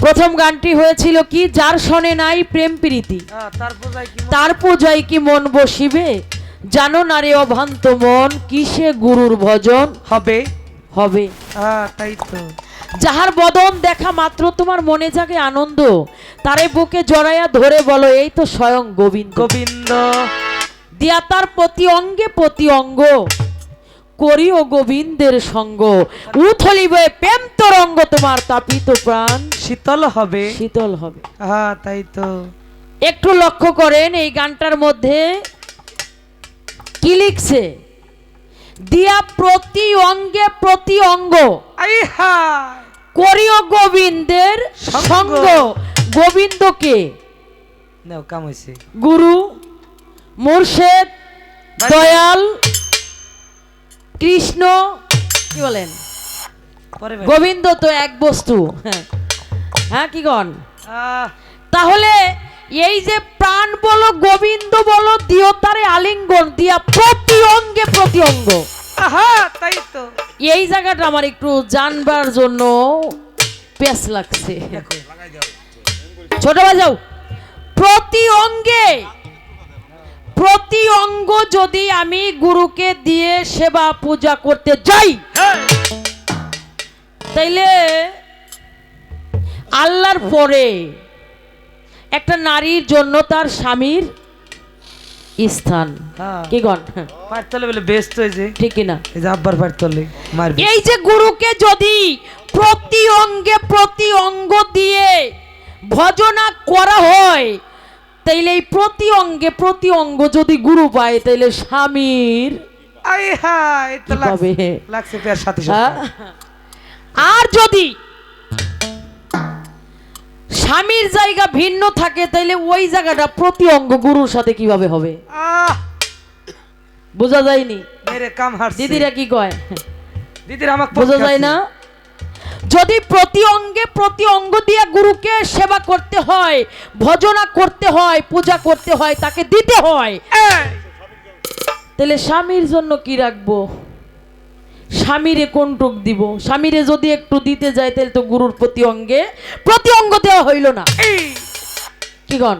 প্রথম গানটি হয়েছিল কি, যার শনে নাই প্রেম প্রীতি তার পূজায় কি মন বসিবে, জানো না রে অভান্ত মন কিসে গুরুর ভজন হবে হবে। তাই তো। যাহার বদন দেখা মাত্র তোমার মনে জাগে আনন্দ, তারে বুকে জড়াইয়া ধরে বলো এই তো স্বয়ং গোবিন্দ। গোবিন্দ দিয়া তার প্রতি অঙ্গে প্রতি অঙ্গ করিও গোবিন্দের সঙ্গ, উথলিবে প্রেম তরঙ্গ তোমার তাপিত প্রাণ শীতল হবে। শীতল হবে। তাই তো। একটু লক্ষ্য করেন এই গানটার মধ্যে কি লিখছে, দিয়া প্রতি অঙ্গে প্রতি অঙ্গ করিও গোবিন্দের সঙ্গ। গোবিন্দকে নাও কাম হইছে। গুরু, মুর্শেদ, দয়াল, কৃষ্ণ, কি বলেন, গোবিন্দ তো এক বস্তু। হ্যাঁ কি গণ, তাহলে এই যে প্রাণ বলো গোবিন্দ বলো দিও তারে আলিঙ্গন দিয়া প্রতি অঙ্গে প্রতি অঙ্গ। তাই তো। এই জায়গাটা আমার একটু জানবার জন্য পেস লাগছে। ছোট বাজাও, প্রতি অঙ্গে প্রতি অঙ্গ যদি আমি গুরুকে দিয়ে সেবা পূজা করতে যাই, তাইলে আল্লাহর পরে একটা নারীর জন্য তার স্বামীর স্থান কি গণ পারতলে বলে ব্যস্ত হয়েছে, ঠিক না? এই যে আব্বার পারতলে মারবে। এই যে গুরুকে যদি প্রতি অঙ্গে প্রতি অঙ্গ দিয়ে ভজনা করা হয়, তাইলে এই প্রতি অঙ্গে প্রতি অঙ্গ যদি গুরু পায়, তাইলে স্বামীর লাগছে পেয়ার সাথে। আর যদি স্বামীর জায়গা ভিন্ন থাকে, তাইলে ওই জায়গাটা প্রতি অঙ্গ গুরুর সাথে কিভাবে হবে বোঝা যায়নি? দিদিরা কি কয়, দিদিরা আমাকে বোঝা যায় না? যদি প্রতি অঙ্গে প্রতি অঙ্গ দিয়ে গুরুকে সেবা করতে হয়, ভজনা করতে হয়, পূজা করতে হয়, তাকে দিতে হয়, তাহলে স্বামীর জন্য কি রাখবো? স্বামীরে কোনটুক দিব? স্বামীরে যদি একটু দিতে যায়, তাহলে তো গুরুর প্রতি অঙ্গ দেওয়া হইল না। কি গণ,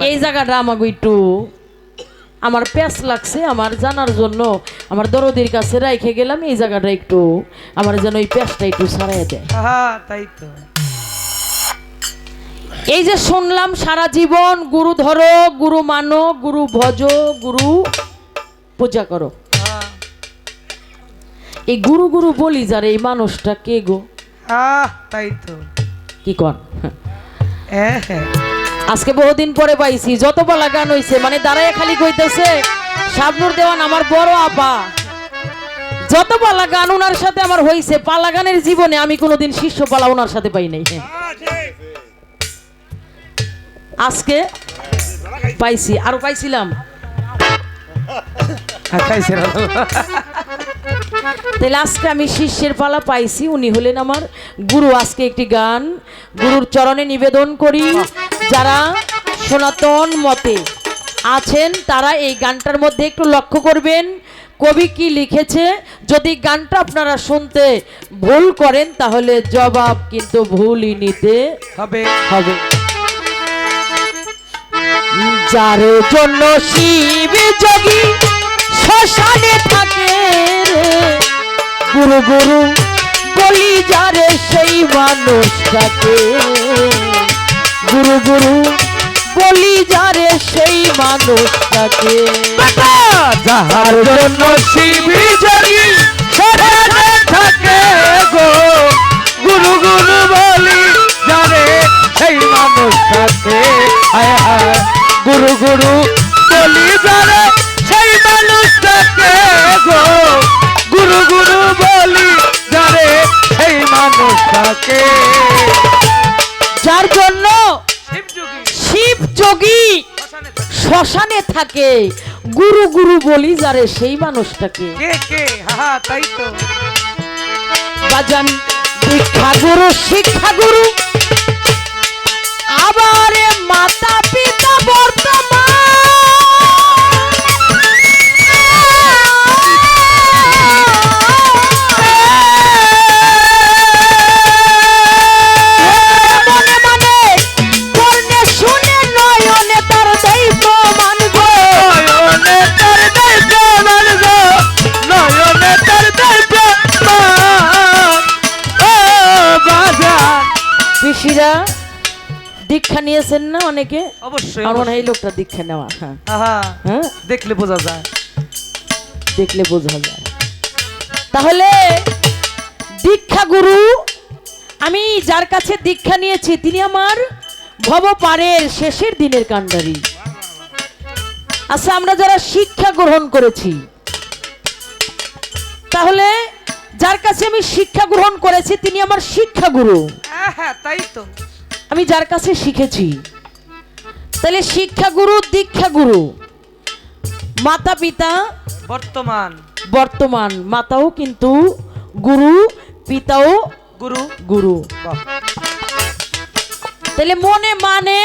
এই জায়গাটা আমাকে একটু আমার প্যাস লাগছে, আমার জানার জন্য আমার দরদির কাছে রাইখে গেলাম। এই জায়গাটা একটু আমার যেন এই প্যাসটা একটু ছাড়াই দেয়। তাই তো। এই যে শুনলাম সারা জীবন গুরু ধরো, গুরু মানো, গুরু ভজো, গুরু পূজা করো। এই গুরু গুরু বলি যার এই মানুষটা কে গো? তাই তো। কি কন, আজকে বহুদিন পরে পাইছি। যত পালা গান হইছে মানে দাঁড়ায় খালি কইতেছে শাবনুর দেওয়ান আমার বড় আপা। যত পালা গান ওনার সাথে আমার হইছে, পালা গানের জীবনে আমি কোনোদিন শিষ্য পালা ওনার সাথে পাই নাই। আজকে পাইছি, আরো পাইছিলাম। তাহলে আজকে আমি শিষ্যের পালা পাইছি, উনি হলেন আমার গুরু। আজকে একটি গান গুরুর চরণে নিবেদন করি। যারা সনাতন মতে আছেন তারা এই গানটার মধ্যে একটু লক্ষ্য করবেন কবি কি লিখেছে। যদি গানটা আপনারা শুনতে ভুল করেন, তাহলে জবাব কিন্তু ভুলই নিতে হবে। যার জন্য শিব যোগী শ্মশানে থাকে রে, গুরু গুরু বলি যারে সেই মানুষটাকে, গুরু গুরু বলি যারে সেই মানুষটাকে। যাহার জন্য শিব যোগী শ্মশানে থাকে গো, গুরু গুরু বলি যারে সেই মানুষটাকে। গুরু গুরু বলি যারে সেই মানুষটাকে গো, গুরু গুরু বলি যারে সেই মানুষটাকে। যার জন্য শিব যোগী শ্মশানে থাকে, গুরু গুরু বলি যারে সেই মানুষটাকে। তাই তো। বাজান দীক্ষা গুরু শিক্ষা গুরু, আবার মাতা পিতা বর্তমান, পিসিরা দীক্ষা নিয়েছেন না অনেকে? অবশ্যই আমার মনে হয় এই লোকটা দীক্ষা নেওয়া। হ্যাঁ আহা হ্যাঁ, দেখলে বোঝা যায়। দেখলে বোঝা যায়। তাহলে দীক্ষা গুরু, আমি যার কাছে দীক্ষা নিয়েছি তিনি আমার ভবপারের শেষের দিনের কাণ্ডারি। আচ্ছা, আমরা যারা শিক্ষা গ্রহণ করেছি, তাহলে যার কাছে আমি শিক্ষা গ্রহণ করেছি তিনি আমার শিক্ষা গুরু। হ্যাঁ তাই তো। আমি যার কাছে শিখেছি, তাহলে শিক্ষা গুরু, দীক্ষা গুরু, মাতা পিতা বর্তমান বর্তমান, মাতাও কিন্তু গুরু, পিতাও গুরু। গুরু। বাহ, তাহলে মনে মানে,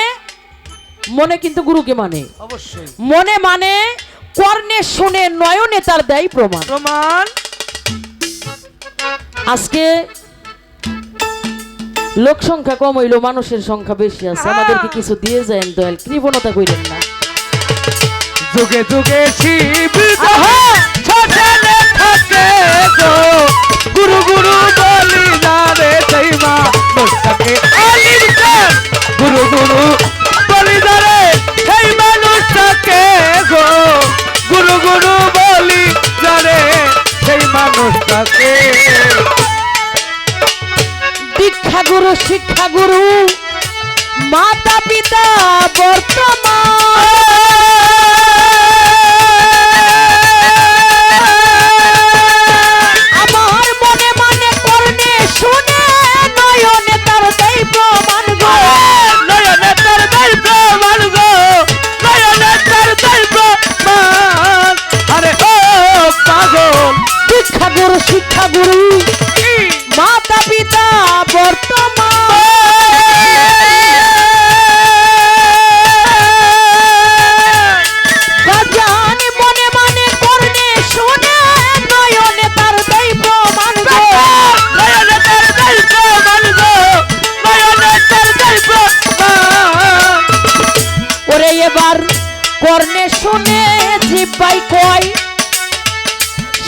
মনে কিন্তু গুরুকে মানে, অবশ্যই মনে মানে কর্ণে শুনে নয়নে তার দেয় প্রমাণ। প্রমাণ। আজকে লোক সংখ্যা কম হইলো, মানুষের সংখ্যা বেশি আছে। আমাদেরকে কিছু দিয়ে যায় দয়াল, কৃপণতা কইলেন না। যুগে যুগে শিব আহা! ছটালে থাকে গো, গুরু গুরু বলি যারে সেই মানুষটাকে আলিম কর। গুরু গুরু বলি যারে সেই মানুষটাকে গো, গুরু গুরু বলি যারে সেই মানুষটাকে। দীক্ষা গুরু, শিক্ষা গুরু, মাতা পিতা বর্তমান, আমার মনে মানে কর্ণে শুনে নয়নে তার দেয় প্রমাণ গো। নয়নে তার দেয় প্রমাণ গো, নয়নে তার দেয় প্রমাণ। আরে ও পাগল, দীক্ষা গুরু, শিক্ষা গুরু, মাতা পিতা বর্তমান, গাজান মনে মানে কর্ণে শুনে নয়নে তার দেয় প্রমাণ গো। নয়নে তার দেয় প্রমাণ গো, নয়নে তার দেয় প্রমাণ। ওরে এবার কর্ণে শুনে জিব্বাই কয়,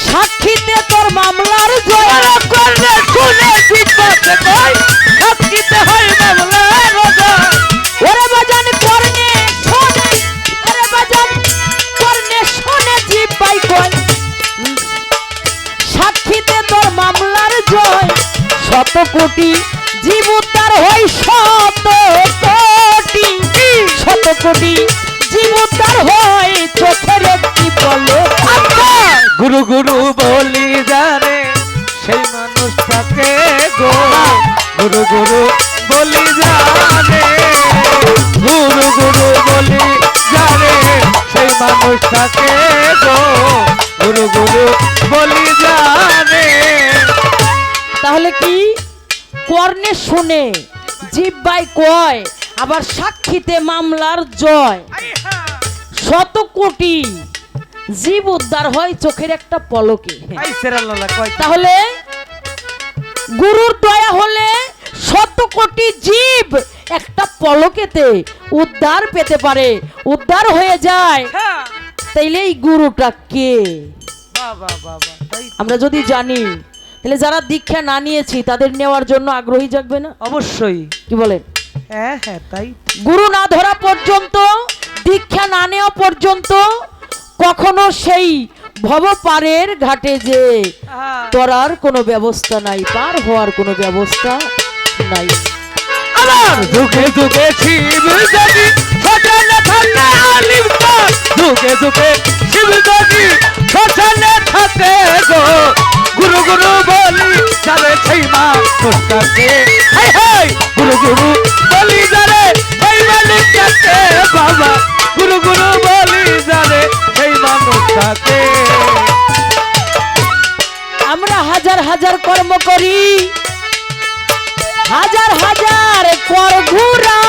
সাক্ষীতে তোর মামলার জয়। করলে শুনে জিততে কয়, সাক্ষীতে হয় মামলার জয়। ওরে বাজান কর্ণে শুনে, ওরে বাজান কর্ণে শুনে জিব্বাই কয়, সাক্ষীতে তোর মামলার জয়। শত কোটি জীব উদ্ধার হয়, শত কোটি, শত কোটি জীব উদ্ধার হয় চোখের একটি বলে। গুরু গুরু বলি জানে সেই মানুষটাকে গো, গুরু গুরু বলি জানে, গুরু গুরু বলি জানে সেই মানুষটাকে গো, গুরু গুরু বলি জানে। তাহলে কি কর্ণে শুনে জিব্বাই কয়, আবার সাক্ষীতে মামলার জয়। শত কোটি জীব উদ্ধার হয় চোখের একটা পলকে। তাহলে গুরুর দয়া হলে শত কোটি জীব একটা পলকেতে উদ্ধার পেতে পারে, উদ্ধার হয়ে যায়। তাইলে এই গুরুটা কে? আমরা যদি জানি, তাহলে যারা দীক্ষা না নিয়েছি তাদের নেওয়ার জন্য আগ্রহী জাগবে না? অবশ্যই। কি বলেন? হ্যাঁ হ্যাঁ তাই। গুরু না ধরা পর্যন্ত, দীক্ষা না নেওয়া পর্যন্ত কখনো সেই ভবপারের ঘাটে যে তরার কোনো ব্যবস্থা নাই, পার হওয়ার কোনো ব্যবস্থা নাই। আমার দুঃখে দুঃখে শিব যদি সচলে থাকে আলিম কর, দুঃখে দুঃখে শিব যদি সচলে থাকে গো, গুরু গুরু বলি যারে সেই মানুষটাকে। হাই হাই, গুরু গুরু বলি যারে সেই মানুষটাকে বাবা, গুরু গুরু বলি যারে সেই মানুষটাকে। আমরা হাজার হাজার কর্ম করি, হাজার হাজার কর ঘুরা,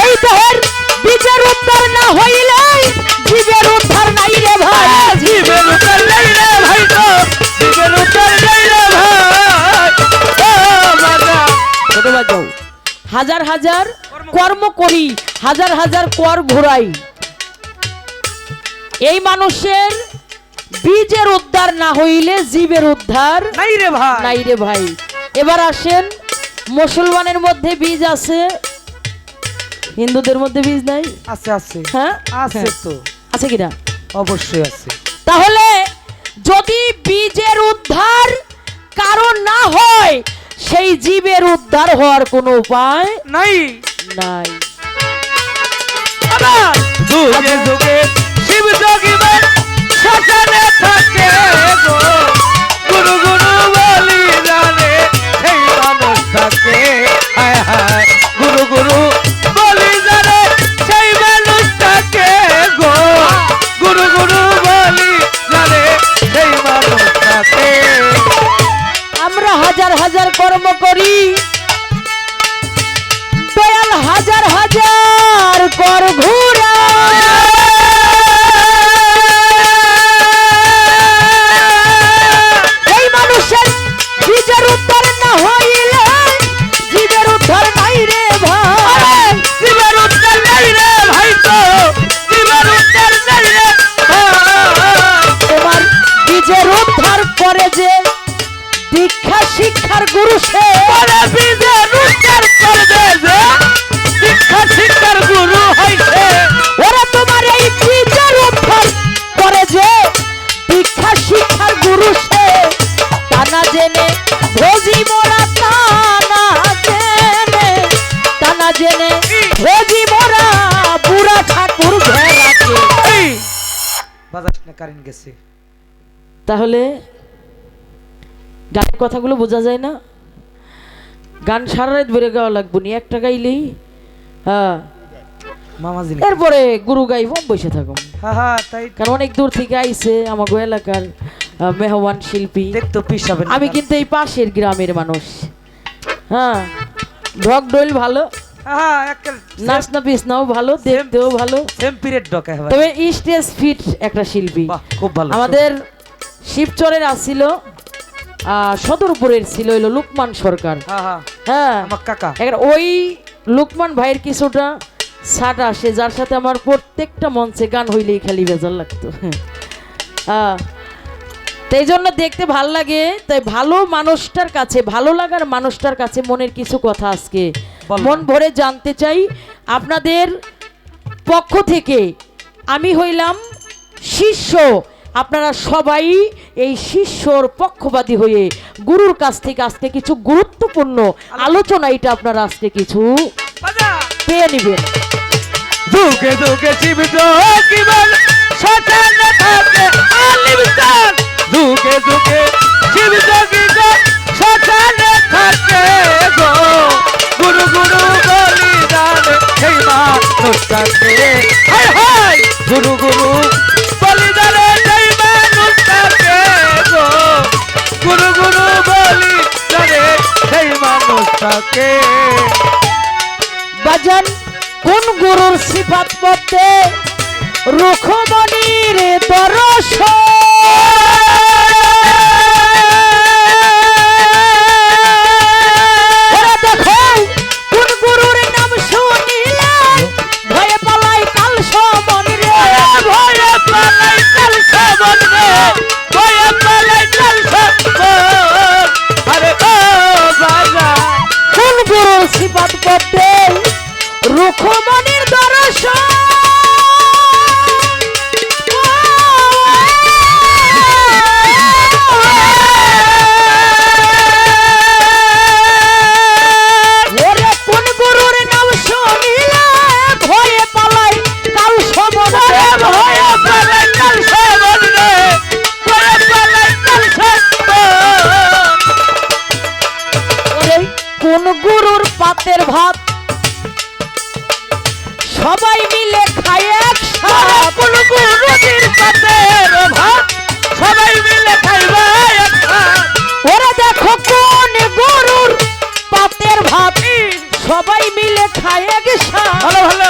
এই দেহের বীজের উদ্ধার না হইলে জীবের উদ্ধার নাই রে ভাই। জীবের উত্তর নেই রে ভাই, তো জীবের উত্তর নেই রে ভাই। ছোট বাজাও, হাজার হাজার কর্ম করি, হাজার হাজার কর ঘুরাই, এই মানুষের বীজের উদ্ধার না হইলে জীবের উদ্ধার নাই রে ভাই। নাই রে ভাই। এবার আসেন, মুসলমানের মধ্যে বীজ আছে, হিন্দুদের মধ্যে বীজ নাই? আছে আছে হ্যাঁ আছে তো, আছে কিনা? অবশ্যই আছে। তাহলে যদি বীজের উদ্ধার কারণ না হয়, সেই জীবের উদ্ধার হওয়ার কোনো উপায় নাই নাই। আবার যুগে যুগে শিব যোগী মান শ্মশানে থাকে গো, গুরু গুরু বলি জানে সেই মানুষ থাকে। হায় হায় গুরু গুরু বলি জানে সেই মানুষ থাকে গো, গুরু গুরু বলি জানে সেই মানুষ থাকে। আমরা হাজার হাজার কর্ম করি, দয়াল হাজার হাজার কর ঘুরা, এই মানুষের বীজের উদ্ধার না হইলে জীবের উদ্ধার নাই রে ভাই। জীবের উদ্ধার নাই রে ভাই, তো জীবের উদ্ধার নাই রে ভাই। তোমার বীজের উদ্ধার করে যে দীক্ষা শিক্ষার গুরু সে, ওরে বীজের উদ্ধার করবে যে শিক্ষা শিক্ষার গুরু হইছে। ওরা তোমার এই বীজের উদ্ধার করে যে দীক্ষা শিক্ষার গুরু সে, তা না জেনে ভোজি মোরা, তা না জেনে, তা না জেনে ভোজি মোরা বুড়া ঠাকুর ঘেরাকে। এই বাজাস না, কারেন্ট গেছে। তাহলে গানের কথাগুলো বোঝা যায় না? গান সারা রাত বেড়ে গাওয়া লাগবো নি, একটা গাইলেই। হ্যাঁ, মামাজি এরপরে গুরু গাইব, বসে থাকো। হ্যাঁ হ্যাঁ, তাই কারণ অনেক দূর থেকে আইছে আমাগো এলাকার মেহমান শিল্পী। দেখতো পিসাবে না। আমি কিন্তু এই পাশের গ্রামের মানুষ। হ্যাঁ, ঢক ডোল ভালো, হ্যাঁ একটা নাচনা পিছনাও ভালো, দেখতেও ভালো, সেম পিরিয়ড ডকা হবে। তবে স্টেজ ফিট একটা শিল্পী। বাহ, খুব ভালো। আমাদের শিবচরের আসছিল, সদরপুরের ছিল হইলো লুকমান সরকার। হ্যাঁ হ্যাঁ, হ্যাঁ, আমার কাকা। এখন ওই লুকমান ভাইয়ের কিছুটা ছাট আসে, যার সাথে আমার প্রত্যেকটা মঞ্চে গান হইলেই খালি বেজার লাগতো। হ্যাঁ, তাই জন্য দেখতে ভাল লাগে। তাই ভালো মানুষটার কাছে, ভালো লাগার মানুষটার কাছে মনের কিছু কথা আজকে বলো। মন ভরে জানতে চাই আপনাদের পক্ষ থেকে। আমি হইলাম শিষ্য, আপনারা সবাই এই শিষ্যর পক্ষপাতী হয়ে গুরুর কাছ থেকে আজকে কিছু গুরুত্বপূর্ণ আলোচনা, এটা আপনারা আজকে কিছু বাজা। পেয়ে নেবেন। যুগে যুগে শিব যোগী মান শ্মশানে থাকে আলিম চাঁদ। যুগে যুগে শিব যোগী গো শ্মশানে থাকে গো, গুরু গুরু বলি জানে সেই মানুষ থাকে। হায় হায় গুরু গুরু বলি জানে সেই মানুষ থাকে গো, গুরু গুরু বলি জানে সেই মানুষ থাকে। বাজান কোন গুরুর সিফাত মধ্যে রুখমণির দরস, দেখো কোন গুরুর নাম শুনিলে ভয়ে পালাই কাল সমন রে, ভয়ে পালাই কাল সমন রে, ভয়ে পালাই কাল সমন। আরে ও বাবা, কোন গুরুর সিফাত মধ্যে রুখমণির দরস, ওরে কোন গুরুর নাম শুনিলে ভয়ে পালাই কাল সমন রে, ভয়ে পালাই কাল সমন রে, ভয়ে পালাই কাল সমন। ওরে কোন গুরুর পাতের ভাত সবাই মিলে খায় একসাথে, কোন গুরুজির পাতের ভাত সবাই মিলে খাইবা একসাথে। ওরা দেখো কোন গরুর পাতের ভাত সবাই মিলে খায় একসাথে। ভালো ভালো।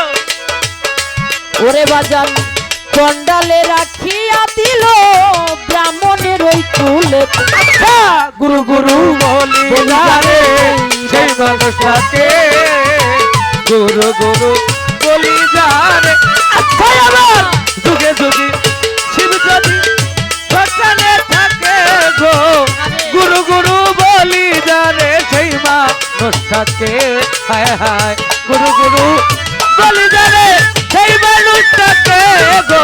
ওরে বাজান কন্ডালে রাখিয়া দিল ব্রাহ্মণের ওই কুলে, আচ্ছা, গুরু গুরু বলি জানে সেই মানুষ থাকে, গুরু গুরু বলি জানে। আচ্ছা, আবার যুগে যুগে শিব যদি গো গুরু গুরু বলি জানে সেই মানুষটাকে হায় হায় গুরু গুরু বলি জানে সেই মানুষটাকে গো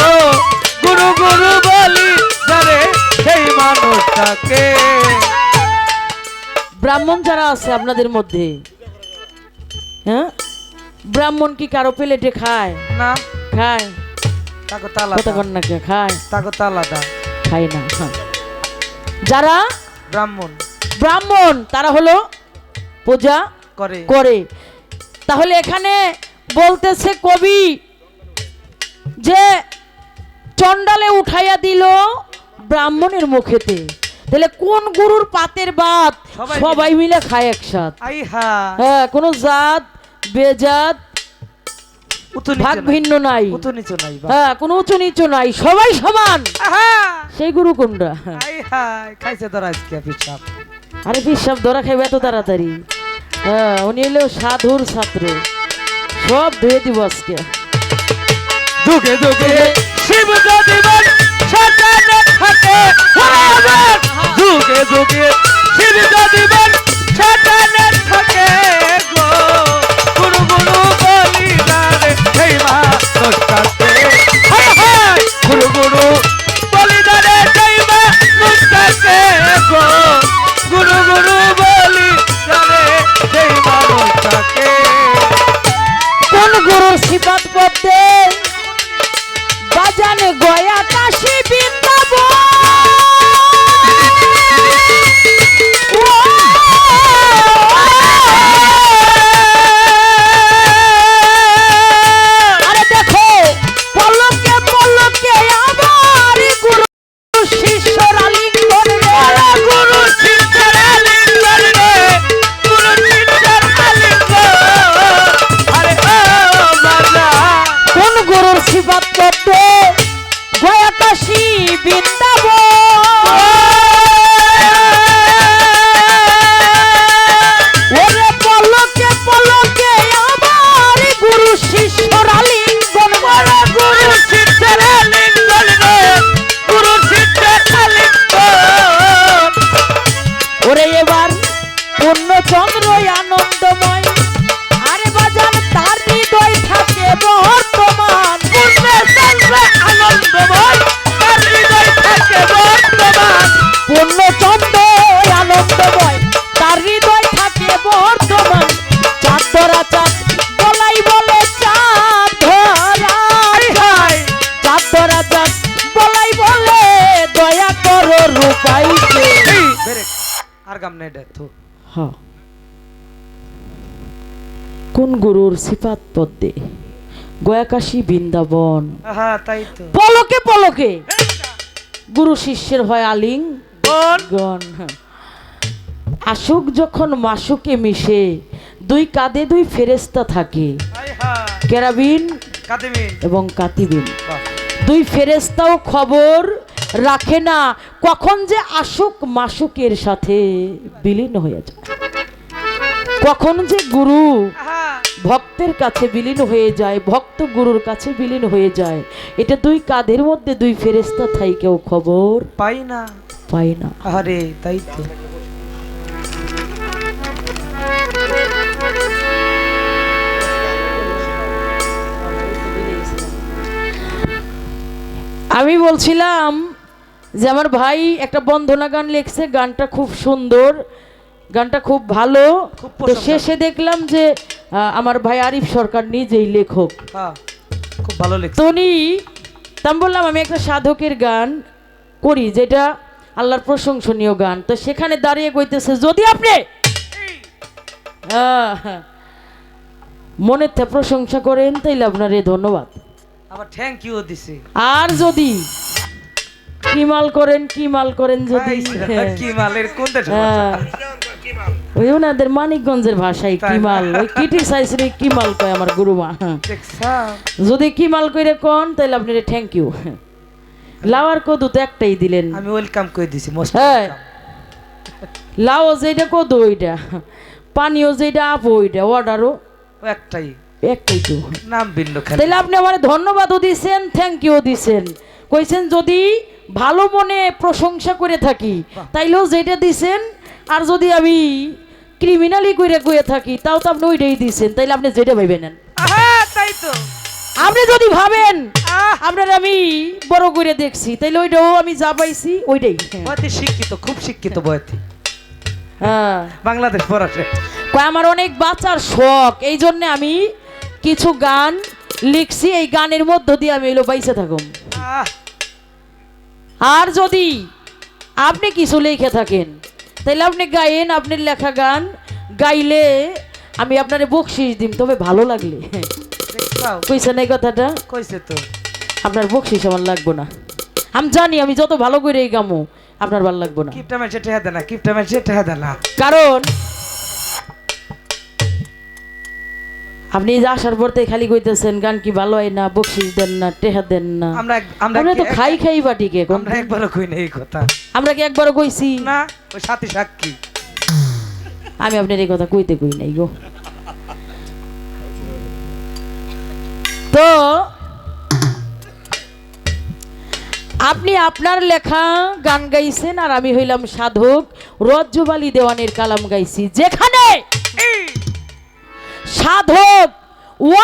গুরু গুরু বলি জানে সেই মানুষটাকে। ব্রাহ্মণ যারা আছে আপনাদের মধ্যে, হ্যাঁ, ব্রাহ্মণ কি কারো প্লেটে খায়? না খায়। তাকে তালা কতক্ষণ না কে খায়? তাকে তালাদা খায় না। হ্যাঁ। যারা ব্রাহ্মণ ব্রাহ্মণ তারা হলো পূজা করে করে। তাহলে এখানে বলতেছে কবি যে চন্ডালে উঠাইয়া দিল ব্রাহ্মণের মুখেতে। তাহলে কোন গুরুর পাতের ভাত সবাই মিলে খায় একসাথে? আই হা হ্যাঁ, কোনো জাত বেজাত ভাগ ভিন্ন নাই, উঁচু নিচু নাই হ্যাঁ, কোনো উঁচু নিচু নাই, সবাই সমান। আহা সেই গুরু কোনটা? আই হাই খাইছে ধরা আজকে পিছাপ আরে পিসাব ধরা খাইবে এত তাড়াতাড়ি? হ্যাঁ, উনি হলো সাধুর ছাত্র, সব ধুয়ে দিব আজকে। যুগে যুগে শিব যদিবন সাজানো থাকে আমার যুগে যুগে শিব যদিবন সাজানো থাকে গো গুরু গুরু বলি জানে সেই মানুষটাকে হায় হায় গুরু গুরু বলি জানে সেই মানুষটাকে গো গুরু গুরু বলি জানে সেই মানুষটাকে। কোন গুরুর সিফাত করতে বাজানে গয়া কাশী বৃন্দাবন? আরে দেখো পলকে পলকে আমার গুরু শিষ্যর আলিঙ্গন রে, গুরু শিষ্যের আলিঙ্গন রে, গুরু শিষ্যের আলিঙ্গন। আরে ও বাবা, কোন গুরুর সিফাত করতে গয়া কাশী বৃন্দাবন? ওরে পলকে পলকে আমার গুরু শিষ্যর আলিঙ্গন বড় গুরু শিষ্যের আলিঙ্গন রে, গুরু শিষ্যের আলিঙ্গন। ওরে এবার পূর্ণচন্দ্র আনন্দময়, আরে বাজান তার হৃদয় থাকে বর্তমান। পূর্ণচন্দ্র আনন্দময়, তার হৃদয় থাকে বর্তমান। পূর্ণচন্দ্র আনন্দময়, তার হৃদয় থাকে বর্তমান। চাঁদ ধরা চাঁদ বলাই বলে চাঁদ ধরা হায় হায় চাঁদ ধরা চাঁদ বলাই বলে দয়া করো রূপাইকে। বেরে আর গাম নাই দে থু হ্যাঁ, কোন গুরুর সিফাত পদ্মে গয়াকাশী বৃন্দাবন? হ্যাঁ তাই তো পলকে পলকে গুরু শিষ্যের হয় আলিং কোন গণ। আশুক যখন মাসুকে মিশে দুই কাঁধে দুই ফেরেস্তা থাকে, হায় হায় কেরাবিন কাদিমিন এবং কাতিবিন। বাহ দুই ফেরেস্তাও খবর রাখে না কখন যে আশুক মাসুকের সাথে বিলীন হয়ে যায়, কখন যে গুরু আহা ভক্তের কাছে বিলীন হয়ে যায়, ভক্ত গুরুর কাছে বিলীন হয়ে যায়। এটা দুই কাঁধের মধ্যে দুই ফেরেস্তা থাইকেও খবর পাই না পায় না। আরে তাই তো আমি বলছিলাম যে আমার ভাই একটা বন্দনা গান লিখছে, গানটা খুব সুন্দর, গানটা খুব ভালো। খুব তো প্রশংসা। শেষে দেখলাম যে আমার ভাই আরিফ সরকার নিজেই লেখক। হ্যাঁ খুব ভালো লেগেছে তো উনি তা আমি বললাম আমি একটা সাধকের গান করি যেটা আল্লাহর প্রশংসনীয় গান। তো সেখানে দাঁড়িয়ে কইতেছে যদি আপনি মনের থেকে প্রশংসা করেন তাইলে আপনারে ধন্যবাদ, আবার থ্যাংক ইউ দিছি আর যদি কিমাল করেন যদি কি মালের কোন দেশ হ্যাঁ, ওই ওনাদের মানিকগঞ্জের ভাষায় তাই না? কিমাল, ওই ক্রিটিসাইজ রে কিমাল কয় আমার গুরুমা। দেখছা যদি কিমাল কইরে কোন তাহলে আপনারে থ্যাংক ইউ। লাওয়ার কদু তো একটাই দিলেন, আমি ওয়েলকাম করে দিছি মোস্ট হ্যাঁ লাও যেটা কদু ওইটা, পানিও যেটা আপু ওইটা, অর্ডারও একটাই একটাই তো। নাম ভিন্ন খালি তাহলে আপনি আমার ধন্যবাদও দিছেন, থ্যাংক ইউ দিছেন, কইছেন যদি ভালো মনে প্রশংসা করে থাকি তাইলেও যেটা দিছেন, আর যদি আমি ক্রিমিনালি করে কয়ে থাকি তাও তো আপনি ওইটাই দিছেন, তাইলে আপনি যেটা ভেবে নেন। তাই তো আপনি যদি ভাবেন আপনার আমি বড় করে দেখছি, তাইলে ওইটাও আমি যা পাইছি ওইটাই। বয়তি শিক্ষিত, খুব শিক্ষিত বয়তি, হ্যাঁ বাংলাদেশ পড়াশে। কয় আমার অনেক বাচ্চার শখ, এই জন্য আমি কিছু গান লিখছি, এই গানের মধ্য দিয়ে আমি এলো বাইসে থাকুম। আর যদি আপনি কিছু লিখে থাকেন তাহলে আপনি গায়েন, আপনার লেখা গান গাইলে আমি আপনারে বকশিস দিম, তবে ভালো লাগলে। কইছেন এই কথাটা? কইছে তো। আপনার বকশিস আমার লাগবো না, আমি জানি আমি যত ভালো করে এই গামো আপনার ভালো লাগবো না। কিপটা মেছে টেহা দেনা, কিপটা মেছে টেহা দেনা। কারণ আপনি যে আসার পর থেকে খালি কইতেছেন গান কি ভালো হয় না, বকশিস দেন না, টেহা দেন না। আমরা তো খাই খাই বাটি কে কোন, আমরা একবারও কই না এই কথা। আমরা কি একবারও কইছি না? ওই সাথী সাক্ষী। আমি আপনার এই কথা কইতে কই নাই গো। তো আপনি আপনার লেখা গান গাইছেন, আর আমি হইলাম সাধক রজ্জুবালি দেওয়ানের কালাম গাইছি, যেখানে সাধক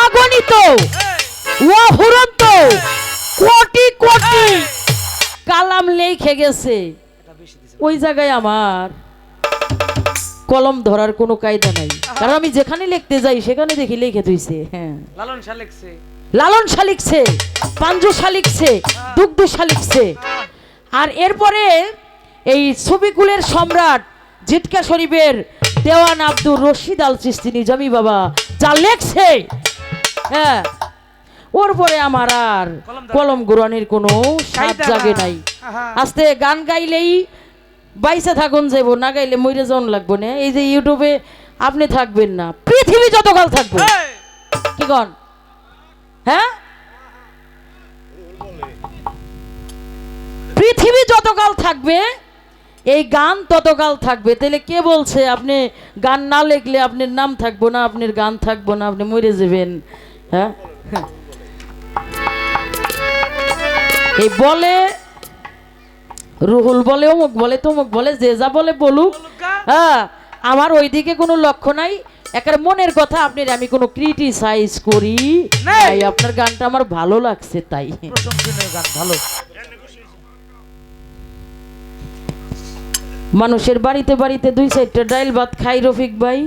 অগণিত অফুরন্ত কোটি কোটি কালাম লেখে গেছে, ওই জায়গায় আমার কলম ধরার কোনো কায়দা নাই, কারণ আমি যেখানে লিখতে যাই সেখানে দেখি লিখে তুইছে। হ্যাঁ, লালন শাহ লিখছে, লালন শাহ লিখছে, পাঞ্জু শাহ লিখছে, দুগ্ধ শাহ লিখছে। আর এরপরে এই ছবিকুলের সম্রাট জিটকা শরীফের দেওয়ান আব্দুর রশিদ আল চিশতি নিজামী বাবা যা লেখছে, হ্যাঁ, ওর পরে আমার আর কলম গুরানের কোনো স্বাদ জাগে নাই। আস্তে গান গাইলেই বাইসে থাকুন যাব, না গাইলে মইরে জন লাগবো না। এই যে ইউটিউবে আপনি থাকবেন না, পৃথিবী যতকাল থাকবো, কি কন? হ্যাঁ, পৃথিবী যতকাল থাকবে এই গান ততকাল থাকবে। তাহলে কে বলছে আপনি গান না লিখলে আপনার নাম থাকবো না, আপনার গান থাকবো না, আপনি মরে যাবেন? হ্যাঁ, এই বলে রুহুল বলে, অমুক বলে, তমুক বলে, যে যা বলে বলুক, হ্যাঁ, আমার ওইদিকে কোনো লক্ষ্য নাই। একের মনের কথা আপনার আমি কোনো ক্রিটিসাইজ করি নাই, আপনার গানটা আমার ভালো লাগছে তাই। গান ভালো। মানুষের বাড়িতে বাড়িতে দুই চারটা ডাইল ভাত খাই রফিক ভাই,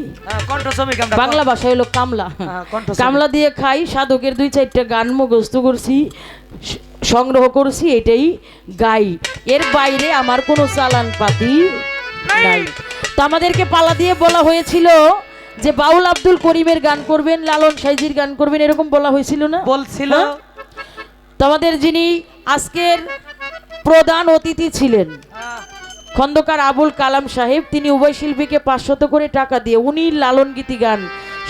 বাংলা ভাষা হলো কামলা, কামলা দিয়ে খাই। সাধকের দুই চারটা গান মুখস্থ করছি, সংগ্রহ করছি, এটাই গাই, এর বাইরে আমার কোনো চালান পাতি নাই। তো আমাদেরকে পালা দিয়ে বলা হয়েছিল যে বাউল আব্দুল করিমের গান করবেন, লালন সাইজির গান করবেন, এরকম বলা হয়েছিল না? বলছিল। তো আমাদের যিনি আজকের প্রধান অতিথি ছিলেন খন্দকার আবুল কালাম সাহেব, তিনি উভয় শিল্পীকে 500 করে টাকা দিয়ে উনি লালন গীতি গান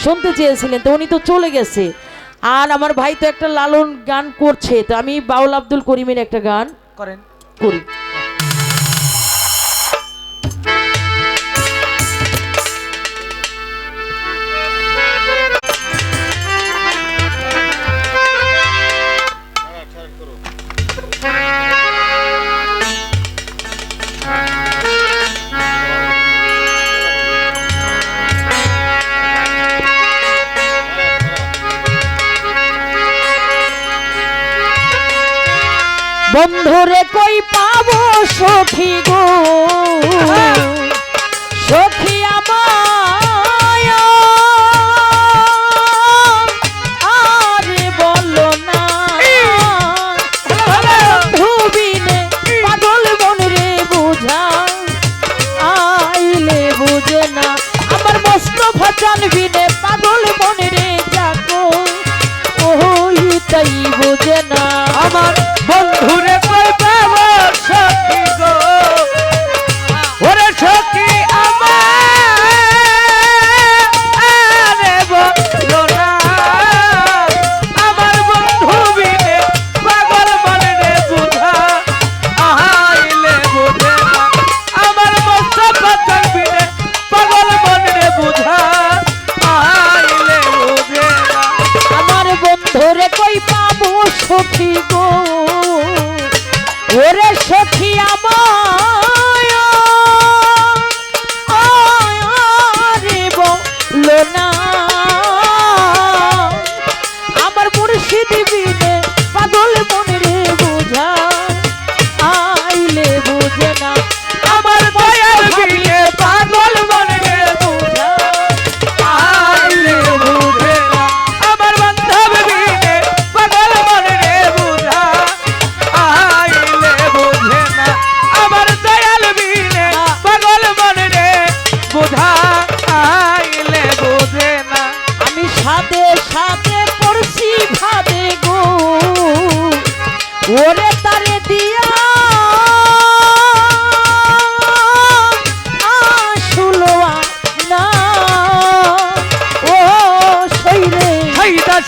শুনতে চেয়েছিলেন, তো উনি তো চলে গেছে। আর আমার ভাই তো একটা লালন গান করছে, তো আমি বাউল আব্দুল করিমের একটা গান করেন করি। বন্ধুরে কই পাবো সখী গো, সখী আমায় আরে বলো না, বন্ধু বিনে পাগল মন রে বুঝা আইলে বুঝে না, আমার মস্ত ভজন বিনে পাগল মন রে যাকো ওই তাই বুঝে না। আমার বন্ধুরে কই পাবো সখী গো,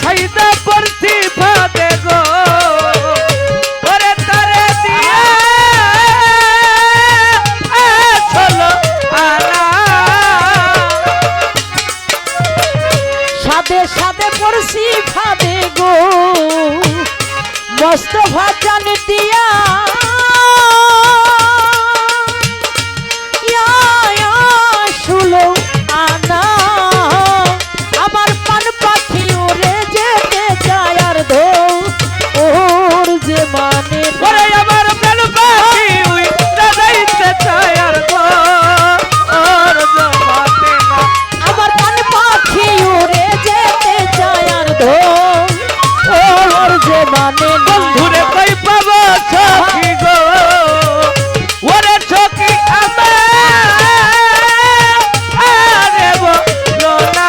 সাইদা পড়ছি ফাঁদে গো ওরে তারে দিয়ে চলো আনা সাদে সাদে পড়ছি ফাঁদে গো মস্ত ভাজান দিয়া ইয়া, ইয়া, শুলো আনা আমার পান পাখি উড়ে যেতে চায় আর ধো ওর যে মানে না। ওরে আমার প্রাণ পাখি উইরা যাইতে চায় আর গো ওর জমাতে না আমার পান পাখি উড়ে যেতে চায় আর ধো ওর যে মানে না। বন্ধুরে কই পাবো সখী গো ওরে সখী আমারে বলো না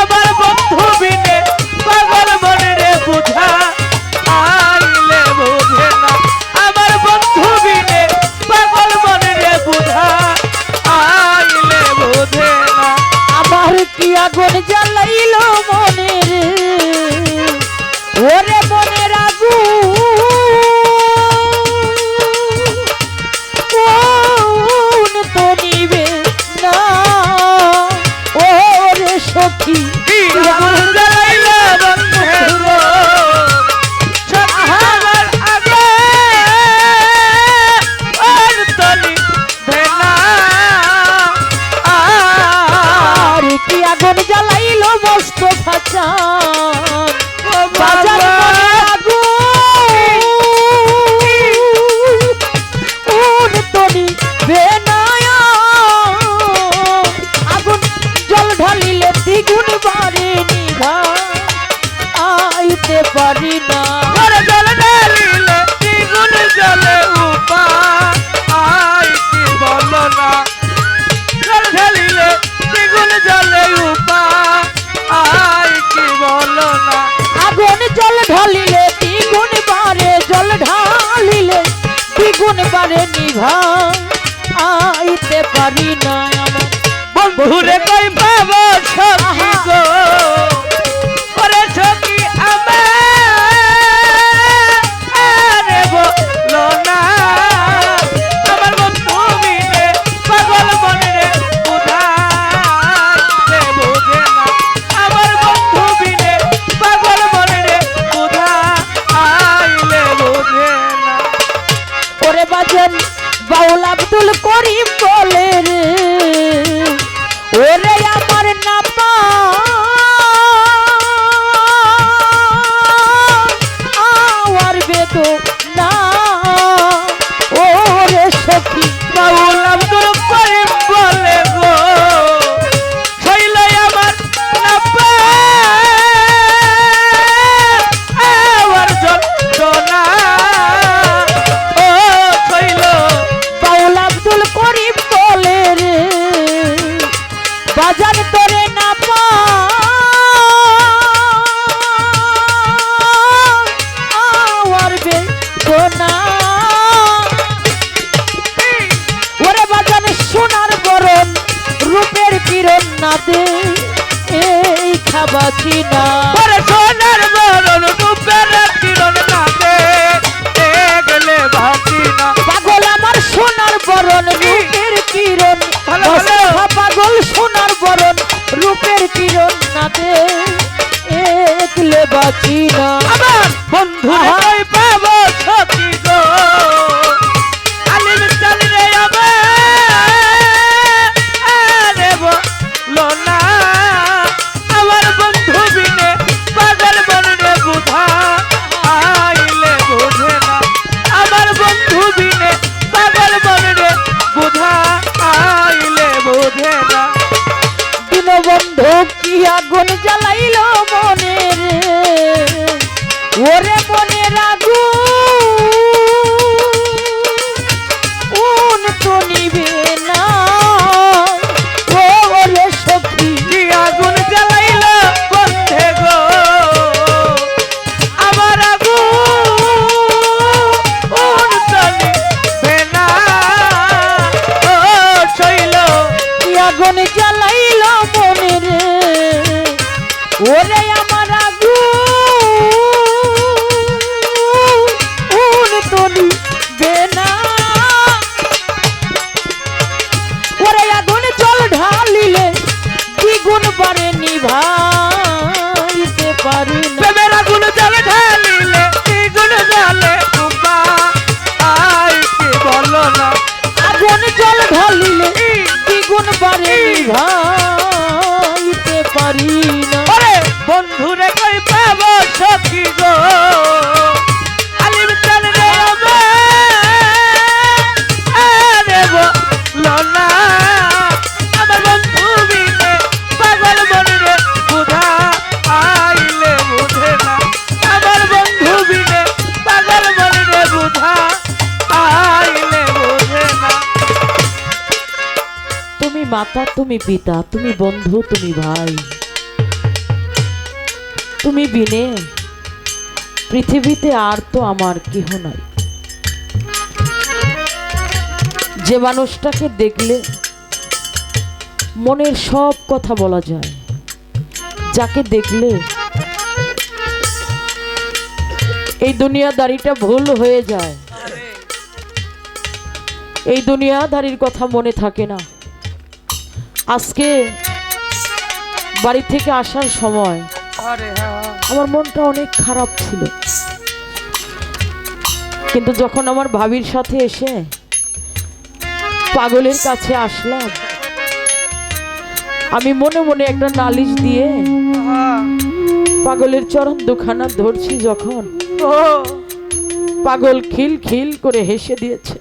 আমার বন্ধু বিনে পাগল মনে রে বুঝা আইলে বুঝে না আমার বন্ধু বিনে পাগল মনে রে বুঝা আইলে বুঝে না আমার কি আগুন জ্বালাইলো মনে রে ওরে মনের আগুন তো নিবে না ওরে সখী কি আগুন জ্বালাইলে বন্ধু গো সখী আমার আগে আর তলি ভেনা আর কি আগুন জ্বালাইলো মস্ত ফাঁচান বাজার মনের আগুন তো নিবে না আগুন জল ঢালিলে দ্বিগুণ বাড়ে নিভা আইতে পারি না ওরে জল ঢালিলে দ্বিগুণ জলে উপা আই কি বলো না জল ঢালিলে দ্বিগুণ জলে উপা আই কি বলো না আগুন জল ঢালিলে দ্বিগুণ বাড়ে জল ঢালিলে দ্বিগুণ বাড়ে নিভা আইতে পারি না আমার বন্ধুরে কই পাবো সখী গো ওরে সখী আমারে বলো না আমার বন্ধু বিনে পাগল মনে রে বুঝাইলে বুঝে না আমার বন্ধু বিনে পাগল মনে রে বুঝাইলে বুঝে না ওরে বাজন বাউল আব্দুল করিম বলে রে ওরে আমার নাপা আওয়ার বেদ না ওরে সখী বাউল আব্দুল করিম বলে গো শৈল আমার নাপা আমার যন্ত্রণা ও শৈল বাউল আব্দুল করিম বলে রে বাজার তোরে না পাওয়ার বেদনা ওরে বাজান সোনার বরণ রূপের কিরণ না দে এই খাবাছি না ওরে সোনার বরণ রূপের কিরণ নাতে গেলে ভাসি না পাগল আমার সোনার বরণ রূপের কিরণ ভালো, ভালো। মোস্তফা পাগল সোনার বরণ রূপের কিরণ না দে একলে বাঁচি না আমার বন্ধু কই পাবো সখী গো আলিম চালি রে আমারে বলো না আমার বন্ধু বিনে পাগল মনে রে বুঝা আইলে বুঝে না আমার বন্ধু বিনে পাগল মনে রে বুঝা আইলে বুঝে না দীনবন্ধু কি আগুন জ্বালাইলো মনে রে ওরে মনের আগুন তো নিবে না ওরে সখী কি আগুন জ্বালাইলো বন্ধে গো আমার আগুন চলি বেনা ও শৈল কি আগুন জ্বালাইলো মনে রে ওরে নিভাইতে পারি না। প্রেমের আগুন জ্বালে ঢালিলে দ্বিগুণ জ্বালে কুম্বা আই কি বলো না আগুন জল ঢালিলে দ্বিগুণ বারে নিভাইতে পারি না। ওরে বন্ধুরে কই পাবো সখী গো আলিম চাল রে আরে বলো না আমার বন্ধু বিনে পাগল মনে রে বুঝা আইলে বুঝে না আমার বন্ধু বিনে পাগল মনে রে বুঝা আইলে বুঝে না। তুমি মাতা, তুমি পিতা, তুমি বন্ধু, তুমি ভাই, তুমি বিনে পৃথিবীতে আর তো আমার কেহ নাই। যে মানুষটাকে দেখলে মনের সব কথা বলা যায়, যাকে দেখলে এই দুনিয়াদারিটা ভুল হয়ে যায়, এই দুনিয়াদারির কথা মনে থাকে না। আজকে বাড়ি থেকে আসার সময় আমার মনটা অনেক খারাপ ছিল, কিন্তু যখন আমার ভাবির সাথে এসে পাগলের কাছে আসলাম, আমি মনে মনে একটা নালিশ দিয়ে পাগলের চরণ দুখানা ধরছি, যখন পাগল খিল খিল করে হেসে দিয়েছে।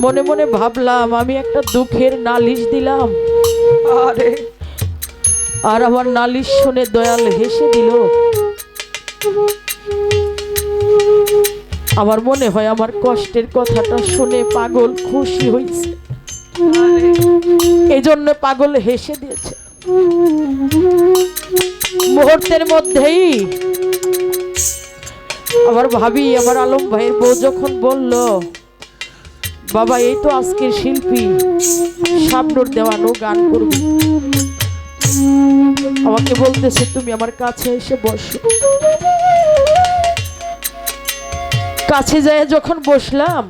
মনে মনে ভাবলাম আমি একটা দুঃখের নালিশ দিলাম, আর আমার নালিশ শুনে দয়াল হেসে দিল। আমার মনে হয় আমার কষ্টের কথাটা শুনে পাগল খুশি হয়েছে, এই জন্য পাগল হেসে দিয়েছে। মুহূর্তের মধ্যেই আমার ভাবি, আমার আলম ভাইয়ের বউ যখন বলল, বাবা এই তো আজকের শিল্পী শাবনূর দেওয়ানো গান করবে, আমাকে বলতেছে তুমি আমার কাছে এসে বসো। কাছে যায় যখন বসলাম,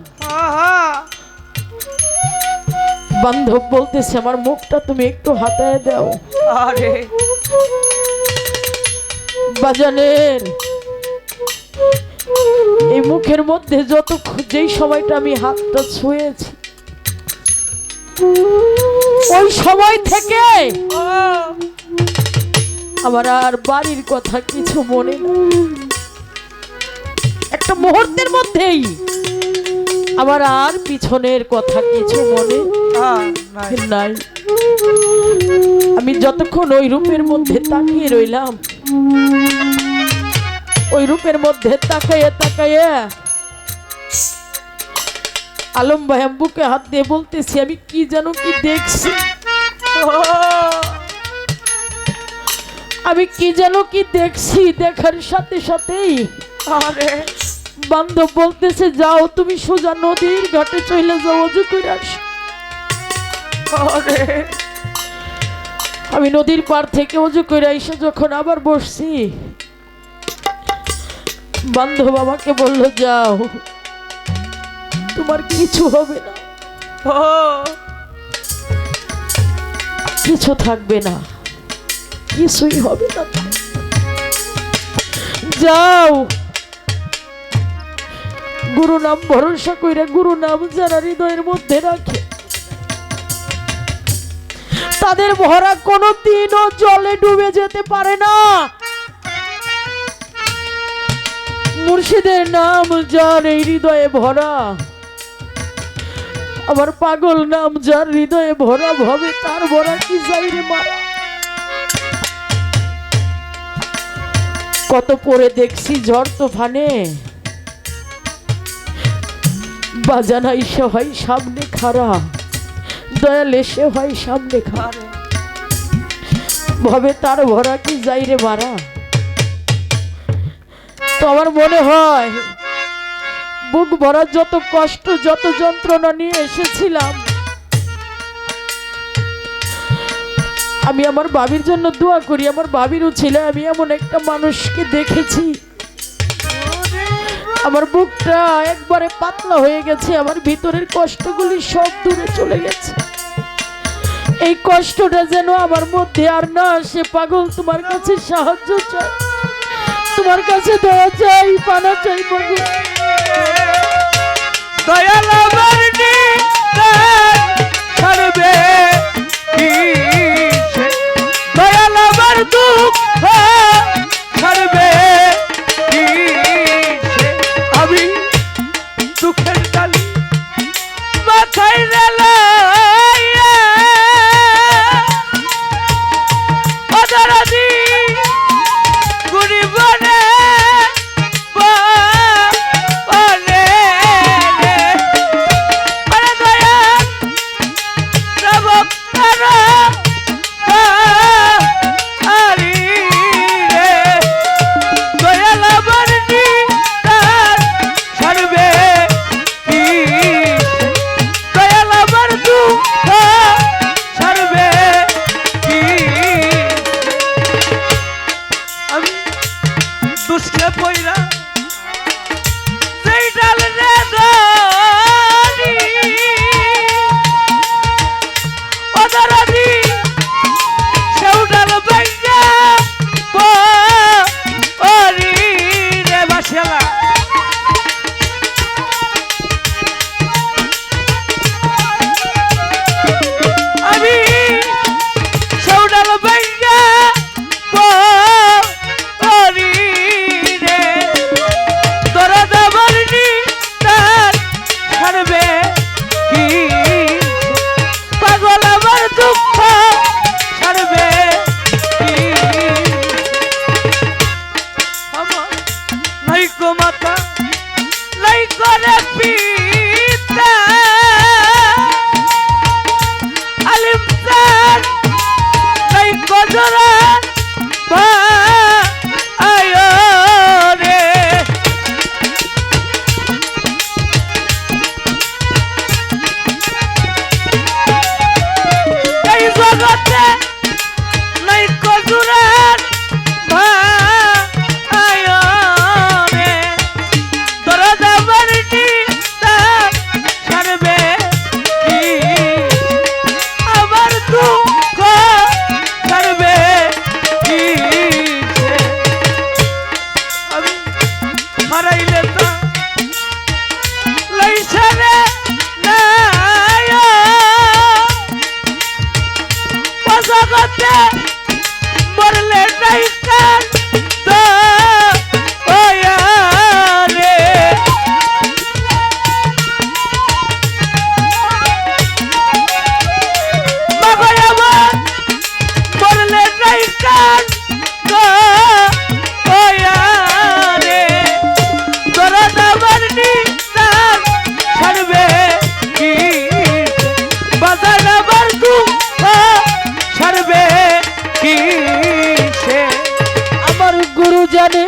বান্ধব বলতেছে আমার মুখটা তুমি একটু হাতায় দাও। বাজানের এই মুখের মধ্যে যত যেই সময়টা আমি হাতটা ছুঁয়েছি, ওই সময় থেকে আমার আর বাড়ির কথা কিছু মনে নেই। একটা মুহূর্তের মধ্যেই আমার আর পিছনের কথা কিছু মনে নাই। আমি যতক্ষণ ওই রূপের মধ্যে তাকিয়ে রইলাম, ওই রূপের মধ্যে তাকাইয়া তাকাইয়া আলম ভাই বুকে হাত দিয়ে বলতেছি আমি কি যেন কি দেখছি, আমি কি যেন কি দেখছি। দেখার সাথে সাথেই বান্ধব বলতেছে যাও তুমি সোজা নদীর ঘাটে চলে যাও, অজু করে আসো। আমি নদীর পার থেকে অজু করে এসে যখন আবার বসছি, বান্ধব আমাকে বলল যাও তোমার কিছু হবে না, কিছু থাকবে না, কিছুই হবে না, যাও। গুরু নাম ভরসা কইরা, গুরু নাম যারা হৃদয়ের মধ্যে রাখে, তাদের ভরা কোনো দিনও জলে ডুবে যেতে পারে না। মুর্শিদের নাম যার এই হৃদয়ে ভরা, আবার পাগল নাম যার হৃদয়ে ভরা ভাবে, তার ভরা কি যাইরে মারা। কত পরে দেখছি ঝড় তুফানে, বাজানা এসে হয় সামনে খাড়া, দয়াল এসে হয় সামনে খাড়া, ভাবে তার ভরা কি যাইরে মারা। তো আমার মনে হয় বুক ভরা যত কষ্ট, যত যন্ত্রণা নিয়ে এসেছিলাম, আমি আমার ভাবির জন্য দোয়া করি। আমার ভাবিরও ছিল, আমি এমন একটা মানুষকে দেখেছি, আমার বুকটা একবারে পাতলা হয়ে গেছে, আমার ভিতরের কষ্টগুলি সব দূরে চলে গেছে। এই কষ্টটা যেন আমার মধ্যে আর না আসে পাগল, তোমার কাছে সাহায্য চাই, তোমার কাছে দয়া চাই, পানা চাই পাগল। দয়াল আমার ছাড়বে কি সে, দয়াল আমার দুঃখ ছাড়বে কি সে, আমি দুঃখের ডালি মাথায় লইয়া অদরাদি গুড়ি বনে বনে রে, আরে দয়াল রবক তারা আরি রে, দয়াল আমার নিতার ছাড়বে কি, দয়াল আমার দুঃখ ছাড়বে কি, আমি দুষ্কে পইরা সেই ডাল রে ধরি অদরাদি সেও ডাল ভাঙ্গা পরি রে বাসেলা, আমি সেও ডাল ভাঙ্গা পরি রে, দরদ আমার নিতার ছাড়বে কি, পাগল আমার দুঃখ ছাড়বে কি, আমার নাইকো মাতা নাইকো রে পিতা, আলিম স্যার নাইকো জোড়া ভাই রে, এই জগতে নাইকো জোড়া ভাই রে, দরদ আমার নিতার ছাড়বে কি, আমার দুঃখ ছাড়বে কি সে, আমি হারাইলে তা লাইছে রে নাই ও জগতে মরলে নাই কান তো ওয়া রে, মাগো আমার মরলে নাই কান তো ওয়া রে, দরদ আমার নিতার ছাড়বে কি, বাজার আমার দুঃখ ছাড়বে কি সে, আমার গুরু জানে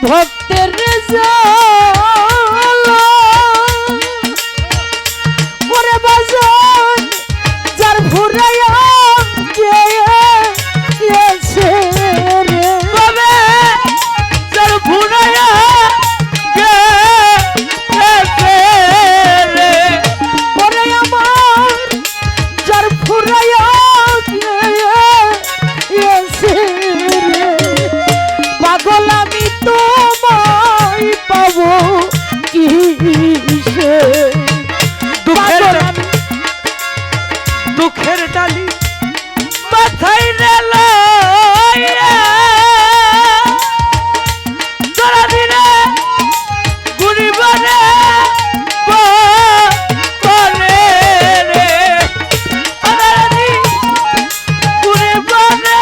ভক্তের জ্বালা, ওরে বাজান যার ফুরাইয়া গেছে রে, তবে যার ভুনায়া গেছে রে, ওরে আমার যার ফুরাইয়া গেছে রে, পাগল আমি তোমায় পাবো কি সে, দুঃখের পাগল আমি দুঃখের ডালি মাথায় লইয়া তোরা দিনে গুড়ি বনে বনে রে, অদরাদি গুড়ি বনে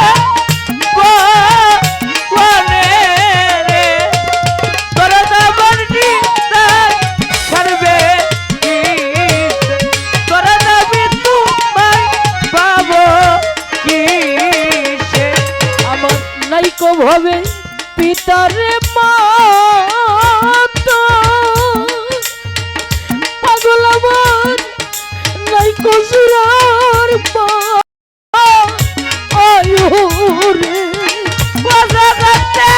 বনে রে, দরদ আমার নিতার ছাড়বে কি, দরদ আমি তোমায় পাবো কি সে, আমার নাইকো ভাবে পিতারে মাতো, পাগল আমার নাইকো জুরার আয়ো রে, ও জগতে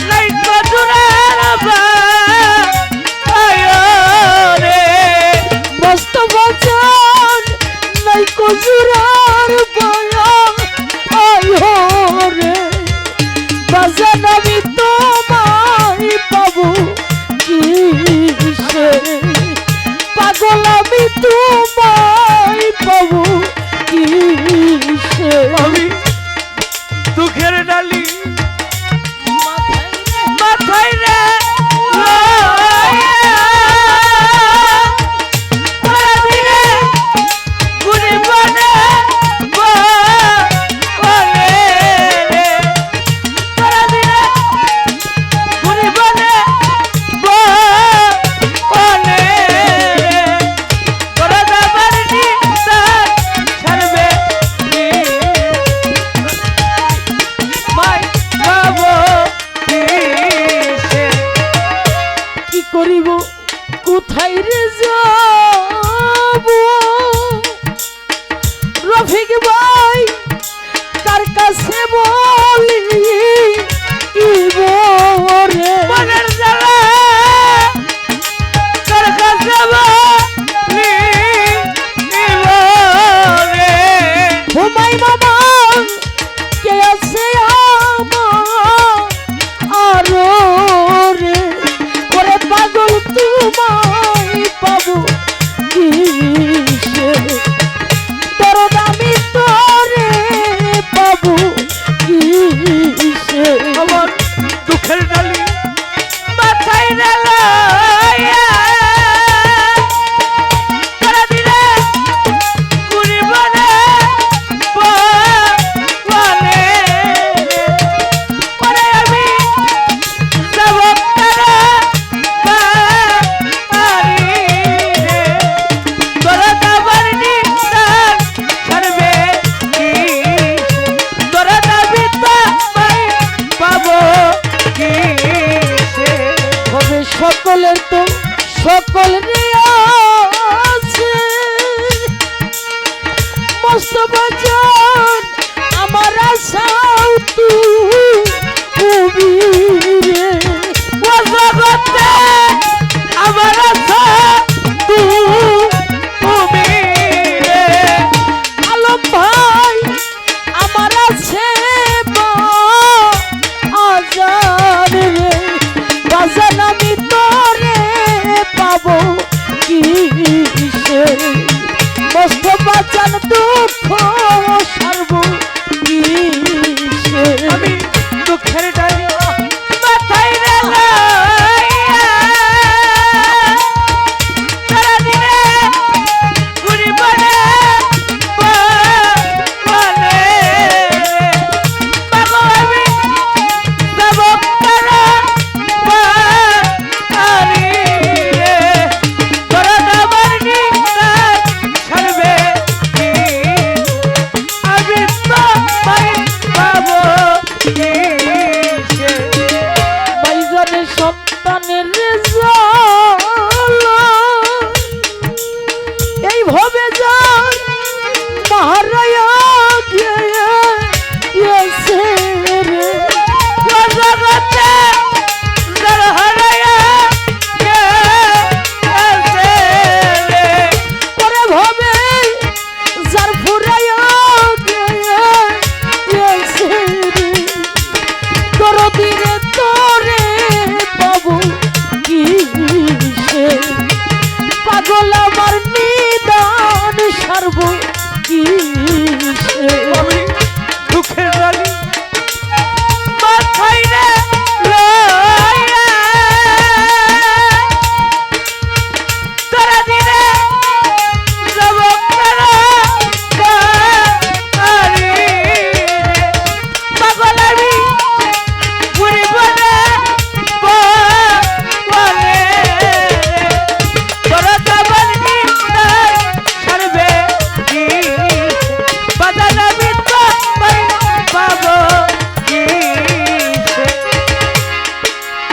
নাইকো জোড়ার ভাই মস্ত বাজান নাইকো জুরা তোমায় পাবো কিসে আমি দুঃখের ডালি মাথায় রে করিব কোথায় রে যাব রফিক ভাই কার কাছে বলি রে মনের জ্বালা কার কাছে বলি রে হুমাই মামা কে আছে আমার আরো রে ওরে পাগল তোমায় পাবো কিসে তোর দামি তোরে পাবো কিসে আমার দুঃখের ডালি মাথায় নালায়া তোরা দিলে ঘুরিব না বলে পরে আমি যাব তারা সকলের তো সকল আছে মস্ত বাজান আমার আশাও তুমি রে জগতে আমার আশা তুমি রে আলম ভাই আমার আছে আজান রে বাজান আমি তোরে পাবো কিসে মস্ত বাজান দুঃখ সারব কিসে আমি দুঃখের ডালি মাথায় রে লইয়া সারা দিনে ঘুরিব না বলে পাগল আমি যাব তারা সন্তানের এই ভবে যান মহারায়া গিয়েছে রে জগতে হারায়া গিয়েছে রে পরে ভবে যার ফুরায়া গিয়েছে রে দরদিরে তোরে পাবো কিসে পাগল আমার নিদান সারব কিসে আমি দুঃখের ডালি মাথায় রে লইয়া তোরা দিনে যাব পাগল আমি ঘুরিব না বলে তোরা যাবার নিদান ছাড়বে কি বাজান আমি তোমায় পাবো কিসে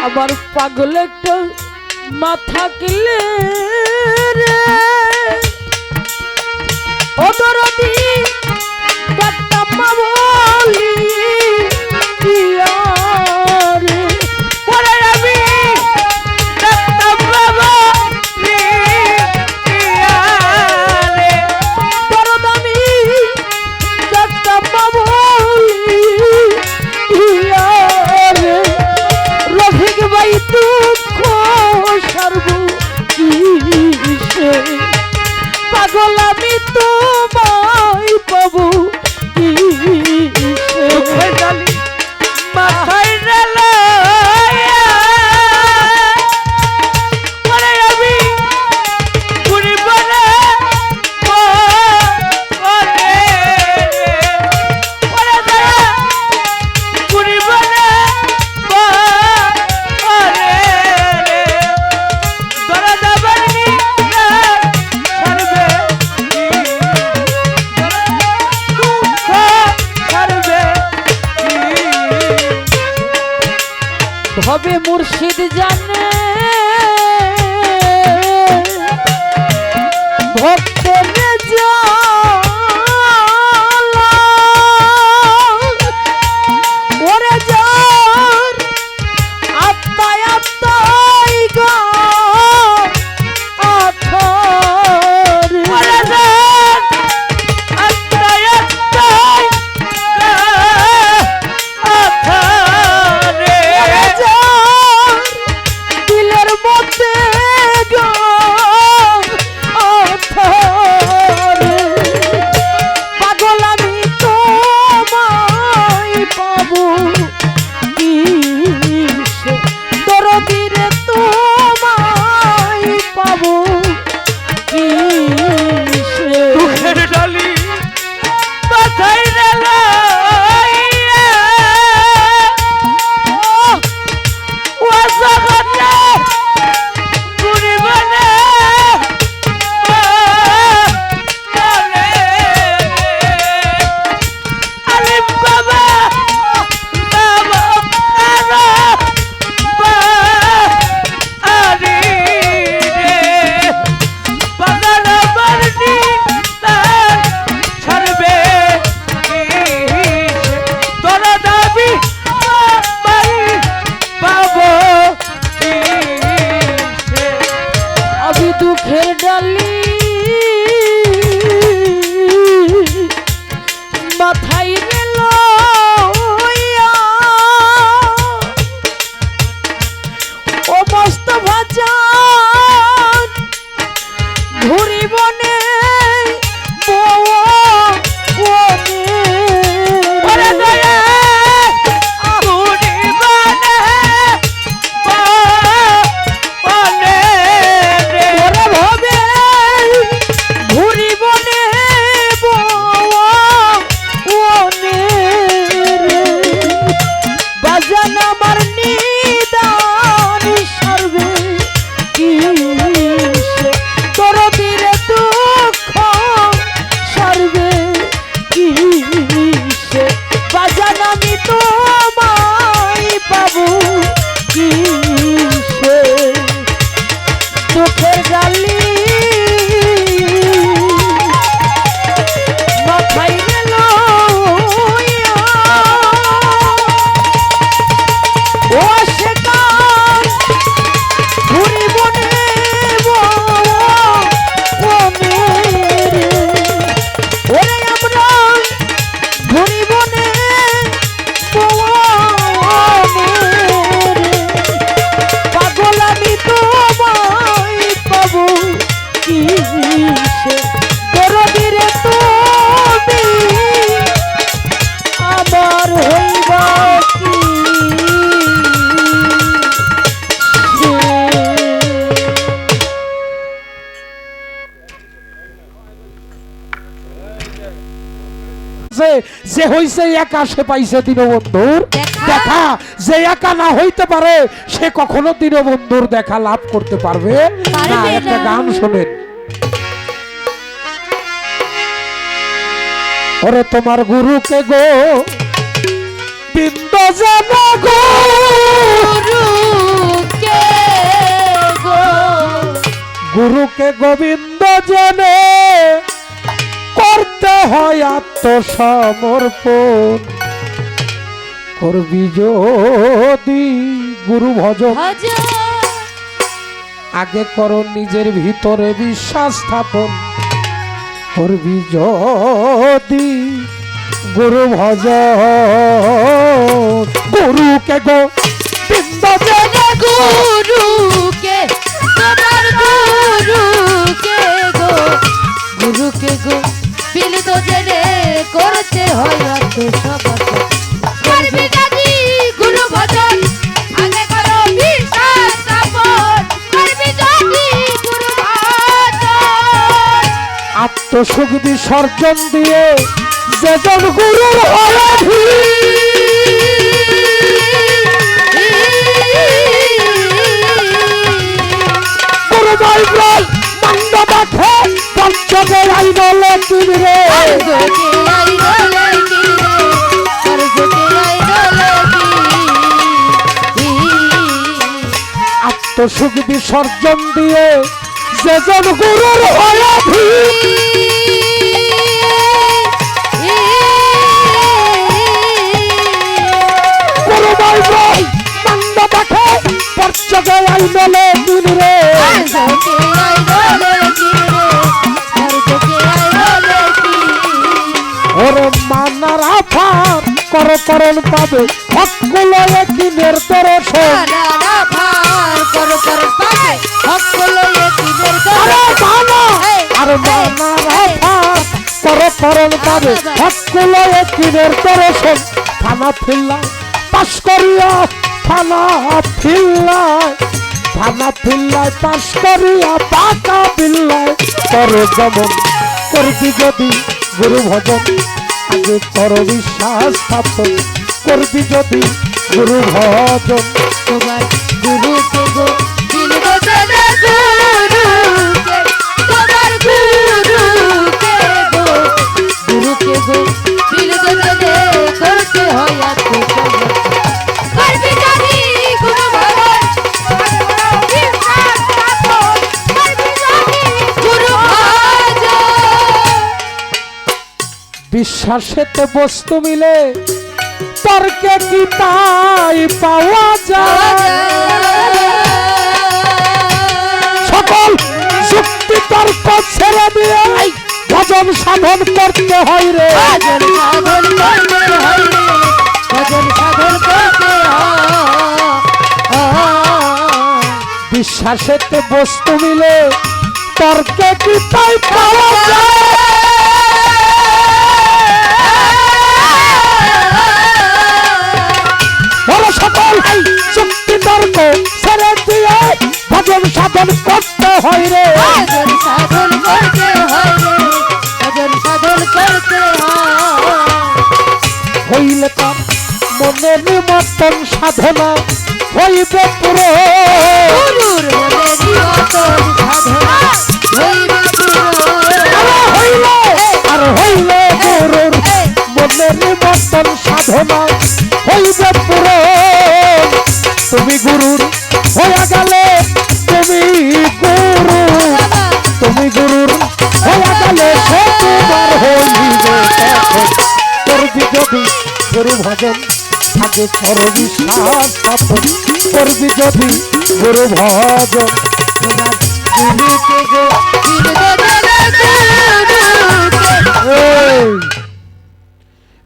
আমার পাগল একটা মাথা কিলে রে অদরদি ডাক্তার মা বলি রে পরে আমি ডাক্তার মা বলি রে বড় দামি ডাক্তার মা বলি রে রফিক ভাই দুঃখ সারব কিসে পাগল আমি তোমায় পাবো দুঃখে জালি মাথায় রেলা আমি ঘুরিব না ঘুরিব না দরা দাবার ছাড়বে দুঃখ ছাড়বে ভবে মুর্শিদ জানে ভক্তের জ্বালা ওরে যার আত্মায় আত্মায় গো আঠারে ওরে যার আত্মায় আত্মায় আথারে ওরে যার দিলের মধ্যে গো আঠারে পাগল আমি তোমায় পাবো কিসে দরদিরে তোমায় পাবো কিসে দুঃখের ডালি মাথায় রেলাইয়া ও জগতে ঘুরিব না আলিম বাবা বাবা কারা আরে রে বাগান বারনি তার ছাড়বে তোরা দাবি পাই পাবো আমি দুঃখের ডালি মাথায় রেল ও মস্ত ভাজান ঘুরি বনে ওরে দয়া ঘুরিব না বলে রে ওরে ভবে ঘুরি বনে বাজান আমার নিদান সর্বে কিসে তোর দিলে দুঃখ সর্বে কিসে বাজান আমি তোমায় পাবো কিসে দুঃখের গালি মাথায় গেল ও সেকার ঘুরিব ওরে আমরা ঘুরিব পাগল আমি তোমায় পাবো কিসে দরদিরে তুমি আমার হইবা কি যে হইছে একা সে পাইছে দীনবন্ধুর দেখা যে একা না হইতে পারে সে কখনো দীনবন্ধুর দেখা লাভ করতে পারবে না একটা গান শোনেন ওরে তোমার গুরুকে গো বিন্দ যেন গো গুরুকে গোবিন্দ জেনে করতে হয় আত্মসমর্পণ করবি যদি গুরু ভজন আগে করো নিজের ভিতরে বিশ্বাস স্থাপন করবি যদি গুরু ভজন গুরুকে গো বিন্দ জেনে গুরুকে তোমার গুরুকে গো আত্মসুখ বিসর্জন দিয়ে যেজন গুরুর অরাধী গুরু বৈরাগ মন্দ দেখে পঞ্চকে আইনলে কিনরে আত্মসুখ বিসর্জন দিয়ে যেজন গুরুর অরাধী গুরু বৈরাগ মন্দ দেখে পঞ্চকে আইনলে কিনরে ওরে মানারা ফার করণ পাবে হকগুলো কিনের দর্শন আর মানারা ফার করণ পাবে হকগুলো কিনের দর্শন থানা ফিল্লায় পাশ করিয়া থানা ফিল্লায় পাশ করিয়া পাকা বিল্লায় তোর যেমন করবি যদি গুরু ভজন আগে কর বিশ্বাস স্থাপন করবি যদি গুরু ভজন তোমার গুরুকে গো বিলবো দাদা গুরুকে তোমার গুরুকে গো বিলবো দাদা করতে হয় আত্ম করবি যদি গুরু ভজন বিশ্বাসেতে বস্তু মিলে তর্কে কি তাই পাওয়া যায় সকল যুক্তি তর্ক ছেড়ে দিয়ে ভজন সাধন করতে হয় রে বিশ্বাসেতে বস্তু মিলে তর্কে কি তাই পাওয়া যায় সকল যুক্তি তর্ক ছেড়ে দিয়ে ভজন সাধন করতে হয় রে হইলে তার মনের নিমন্ত্রণ সাধনা হইবে পুরো আর হইলে গুরুর মনের নিমন্ত্রণ সাধনা হইবে পুরো তুমি গুরুর হয়ে গেলে তুমি গুরুর হয়ে গেলে সে তোমার হইবে করবি যদি গুরু ভজন আগে কর বিশ্বাস স্থাপন করবি যদি গুরু ভজন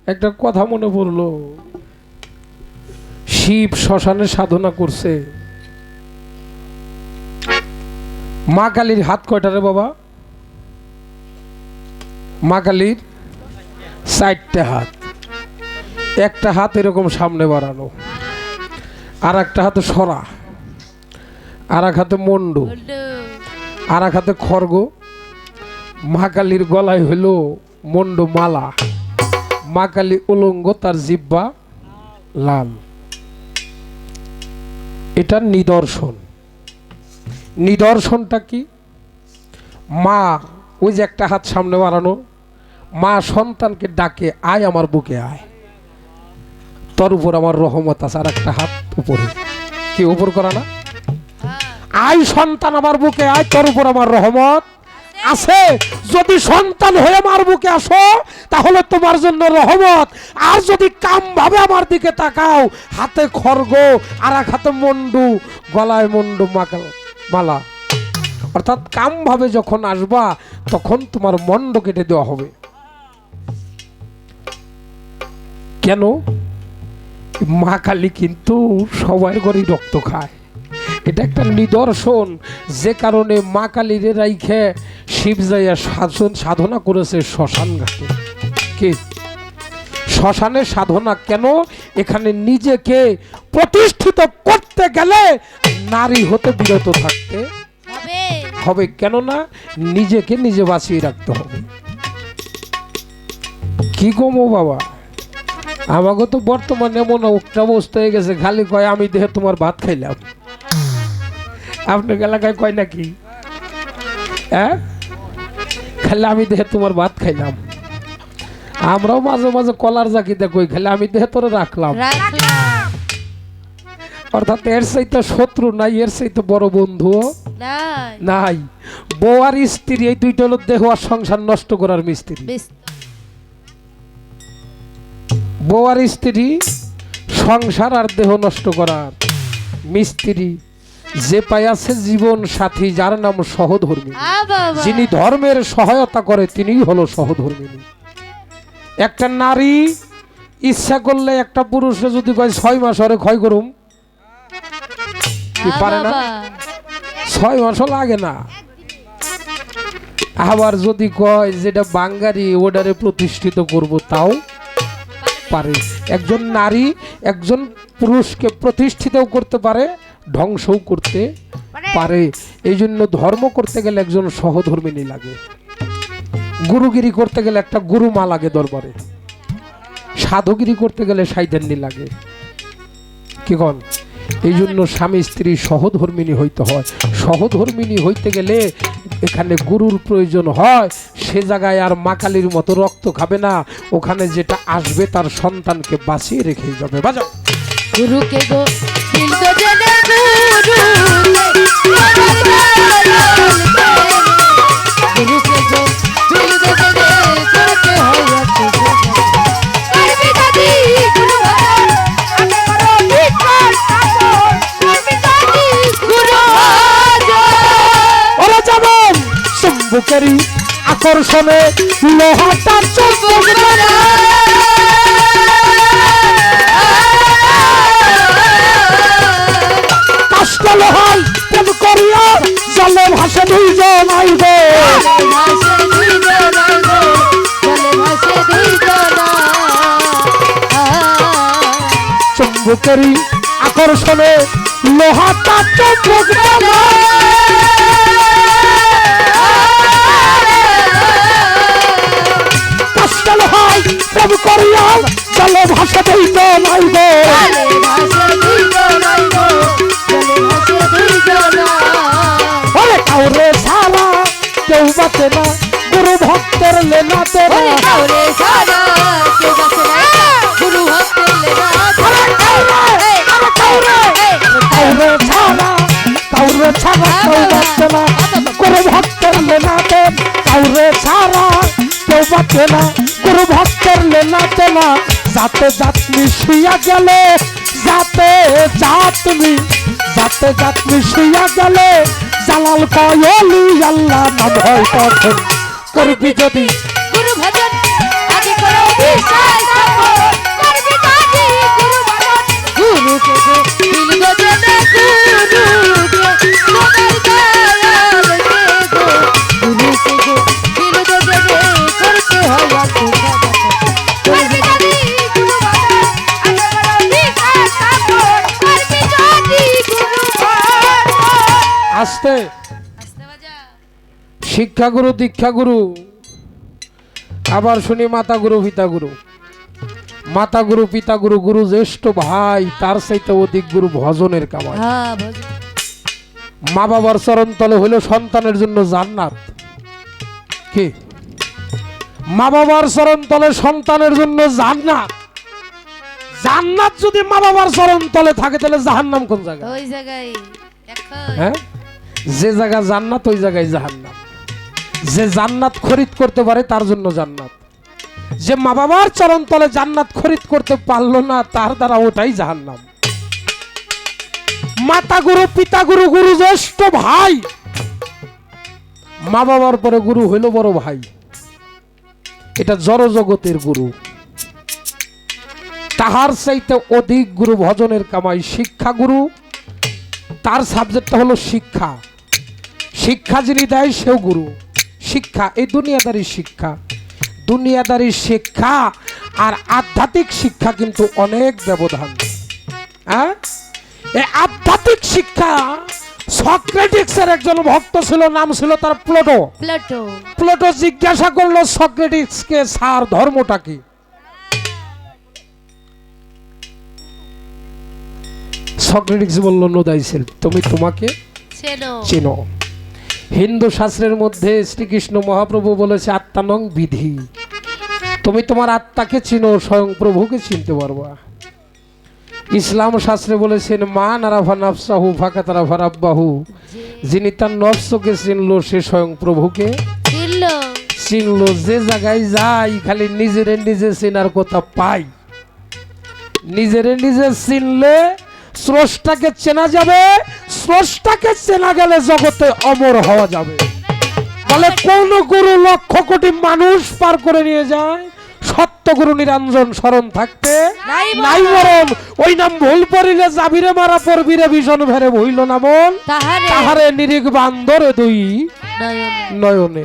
একটা কথা মনে পড়লো শিব শ্মশানে সাধনা করছে মা কালীর হাত কয়টা রে বাবা মা কালীর 4টা হাত একটা হাত এরকম সামনে বাড়ানো আর একটা হাতে সরা আর এক হাতে মন্ডু আর এক হাতে খড়গ মা কালীর গলায় হইল মন্ডু মালা মা কালী উলঙ্গ তার জিব্বা লাল এটার নিদর্শনটা কি মা ওই যে একটা হাত সামনে বাড়ানো মা সন্তানকে ডাকে আয় আমার বুকে আয় তোর উপর আমার রহমত আছে আর একটা হাত উপরে কি উপর করা না আয় সন্তান আমার বুকে আয় তোর উপর আমার রহমত আছে যদি সন্তান হয়ে আমার বুকে আসো তাহলে তোমার জন্য রহমত আর যদি কাম ভাবে আমার দিকে তাকাও হাতে খড়গ আর এক হাতে মন্ডু গলায় মন্ডু মালা অর্থাৎ কাম ভাবে যখন আসবা তখন তোমার মন্ড কেটে দেওয়া হবে কেন মা কালী কিন্তু সবাই ঘরেই রক্ত খায় এটা একটা নিদর্শন যে কারণে মা কালীর রাইখে শিব যাইয়া সাধনা করেছে শ্মশান ঘাটে কি শ্মশানে সাধনা কেন এখানে নিজেকে প্রতিষ্ঠিত করতে গেলে নারী হতে বিরত থাকতে হবে, কেননা নিজেকে নিজে বাঁচিয়ে রাখতে হবে। কি কমো বাবা, আমাকে তো বর্তমানে এমন একটা অবস্থা হয়ে গেছে, খালি কয় আমি দেহে তোমার ভাত খাইলাম। আপনার এলাকায় কয় নাকি? হ্যাঁ, খালি আমি দেহে তোমার ভাত খাইলাম। আমরাও মাঝে মাঝে কলার জাকিতে কই, খালি আমি দেহে তোরে রাখলাম। অর্থাৎ এর চাইতে শত্রু নাই, এর চাইতে বড় বন্ধু নাই। বউ আর স্ত্রী এই দুইটা হলো দেহ আর সংসার নষ্ট করার মিস্ত্রি। বউ আর স্ত্রী সংসার আর দেহ নষ্ট করার মিস্ত্রি। যে পাইয়াছে জীবন সাথী, যার নাম সহধর্মী, যিনি ধর্মের সহায়তা করে তিনিই হলো সহধর্মিনী। একটা নারী ইচ্ছা করলে একটা পুরুষে যদি কয় 6 মাস ওরে ক্ষয় করুম, কি পারে না? 6 মাসও লাগে না। আবার যদি কয় যেটা বাঙ্গারি ওটারে প্রতিষ্ঠিত করব, তাও পারে। একজন নারী একজন পুরুষকে প্রতিষ্ঠিতও করতে পারে, ধ্বংসও করতে পারে। এই জন্য ধর্ম করতে গেলে একজন সহধর্মিনী লাগে। গুরুগিরি করতে গেলে একটা গুরুমা লাগে দরবারে। সাধুগিরি করতে গেলে সাইদান্নি লাগে। কি কন? এই জন্য স্বামী স্ত্রী সহধর্মিনী হইতে হয়। সহধর্মিনী হইতে গেলে এখানে গুরুর প্রয়োজন হয়। সে জায়গায় আর মা কালীর মতো রক্ত খাবে না, ওখানে যেটা আসবে তার সন্তানকে বাঁচিয়ে রেখে যাবে। বাজাও গুরুকে গো দিল তো জেনে গুরুকে গো দিল তো জেনে করতে হয় করবি দাদি গুরু ভজন আগে করো বিকট কাপড় করবি দাদি গুরু ভজন। ওরা যেমন চুম্বকেরই আকর্ষণে লোহাটা চুম্বক করে, লোহাই প্রেম করিয়া জলে ভাসে দুইজন আইবে। চুম্বকেরই আকর্ষণে লোহাটা চুম্বক বলে, কষ্ট লোহাই প্রেম করিয়া জলে ভাসে দুইজন আইবে। কাউরে ছাড়া কেউ বাঁচে না, গুরু ভক্তের লেনাতে না। কাউরে ছাড়া কেউ বাঁচে না, গুরু ভক্তের লেনাতে। কাউরে ছাড়া কেউ বাঁচে না, গুরু ভক্তের লেনাতে। কাউরে ছাড়া কেউ বাঁচে না, গুরু ভক্তের লেনাতে না। যাতে জাত মিশিয়া গেলে, যাতে জাত মিশিয়া গেলে, জালাল কয়লি আল্লাহ নাম হয় তখন করবি যদি গুরু ভজন আগে করো বিশ্বাস করবি দাদি গুরু ভজন। গুরুকে গো দিল গো জেনে গুরুকে তোমার দয়াল কে গো। গুরুকে গো দিল গো জেনে করতে হয় করবি দাদি গুরু ভজন আগে করো বিশ্বাস করবি দাদি গুরু ভজন। আসতে আস্তে বাজা। শিক্ষাগুরু দীক্ষাগুরু, আবার শুনি মাতা গুরু পিতা গুরু। মাতা গুরু পিতা গুরু, গুরু জ্যেষ্ঠ ভাই, তার চাইতে অধিক গুরু ভজনের কামাই। হ্যাঁ ভজন। মা বাবার চরণ তলে হইল সন্তানের জন্য জান্নাত। কি? মা বাবার চরণ তলে সন্তানের জন্য জান্নাত। জান্নাত যদি মা বাবার চরণ তলে থাকে তাহলে জাহান্নাম কোন জায়গা? ওই জায়গায় এখন হ্যাঁ, যে জায়গা জান্নাত ওই জায়গায় জাহান্নাম। যে জান্নাত খরিদ করতে পারে তার জন্য জান্নাত। যে মা বাবার চরণ তলে জান্নাত খরিদ করতে পারলো না, তার দ্বারা ওটাই জাহান্নাম। মাতা গুরু পিতা গুরু, গুরু জ্যেষ্ঠ ভাই। মা বাবার পরে গুরু হইল বড় ভাই। এটা জড় জগতের গুরু। তাহার চাইতে অধিক গুরু ভজনের কামাই। শিক্ষা গুরু, তার সাবজেক্টটা হলো শিক্ষা। শিক্ষা যিনি দেয় সেও গুরু। শিক্ষা এই দুনিয়াদারি শিক্ষা। দুনিয়াদারি শিক্ষা আর আধ্যাত্মিক শিক্ষা কিন্তু অনেক ব্যবধান। হ্যাঁ, এই আধ্যাত্মিক শিক্ষা সক্রেটিক্সের একজন ভক্ত ছিল, নাম ছিল তার প্লুটো। প্লেটো। প্লুটো জিজ্ঞাসা করলো সক্রেটিক্সকে, স্যার ধর্মটা কি? সক্রেটিক্স বলল, নো দাই সেলফ, তুমি তোমাকে চেনো। হিন্দু শাস্ত্রের মধ্যে শ্রীকৃষ্ণ মহাপ্রভু বলেছে আত্মানং বিধি, তুমি তোমার আত্মাকে চিনো, স্বয়ং প্রভুকে চিনতে পারবা। ইসলাম শাস্ত্রে বলেছেন মা নারাফা নাফসাহু ফাকাত রাফা রাব্বাহু, যিনি তার নফসকে চিনলো সে স্বয়ং প্রভুকে চিনলো। যে জায়গায় যাই খালি নিজেরে নিজে চেনার কথা পাই। নিজেরে নিজে চিনলে স্রষ্টাকে চেনা যাবে, স্রষ্টাকে চেনা গেলে জগতে অমর হওয়া যাবে। বলে কোন গুরু লক্ষ কোটি মানুষ পার করে নিয়ে যায়, সত্যগুরু নিরঞ্জন স্মরণ থাকতে নাই মরণ। ওই নাম ভুল পড়িলে যাবিরে মারা পড়বিরে ভীষণ ভেরে ভইল না মন, তাহারে নিরিখ বান্দরে দুই নয়নে।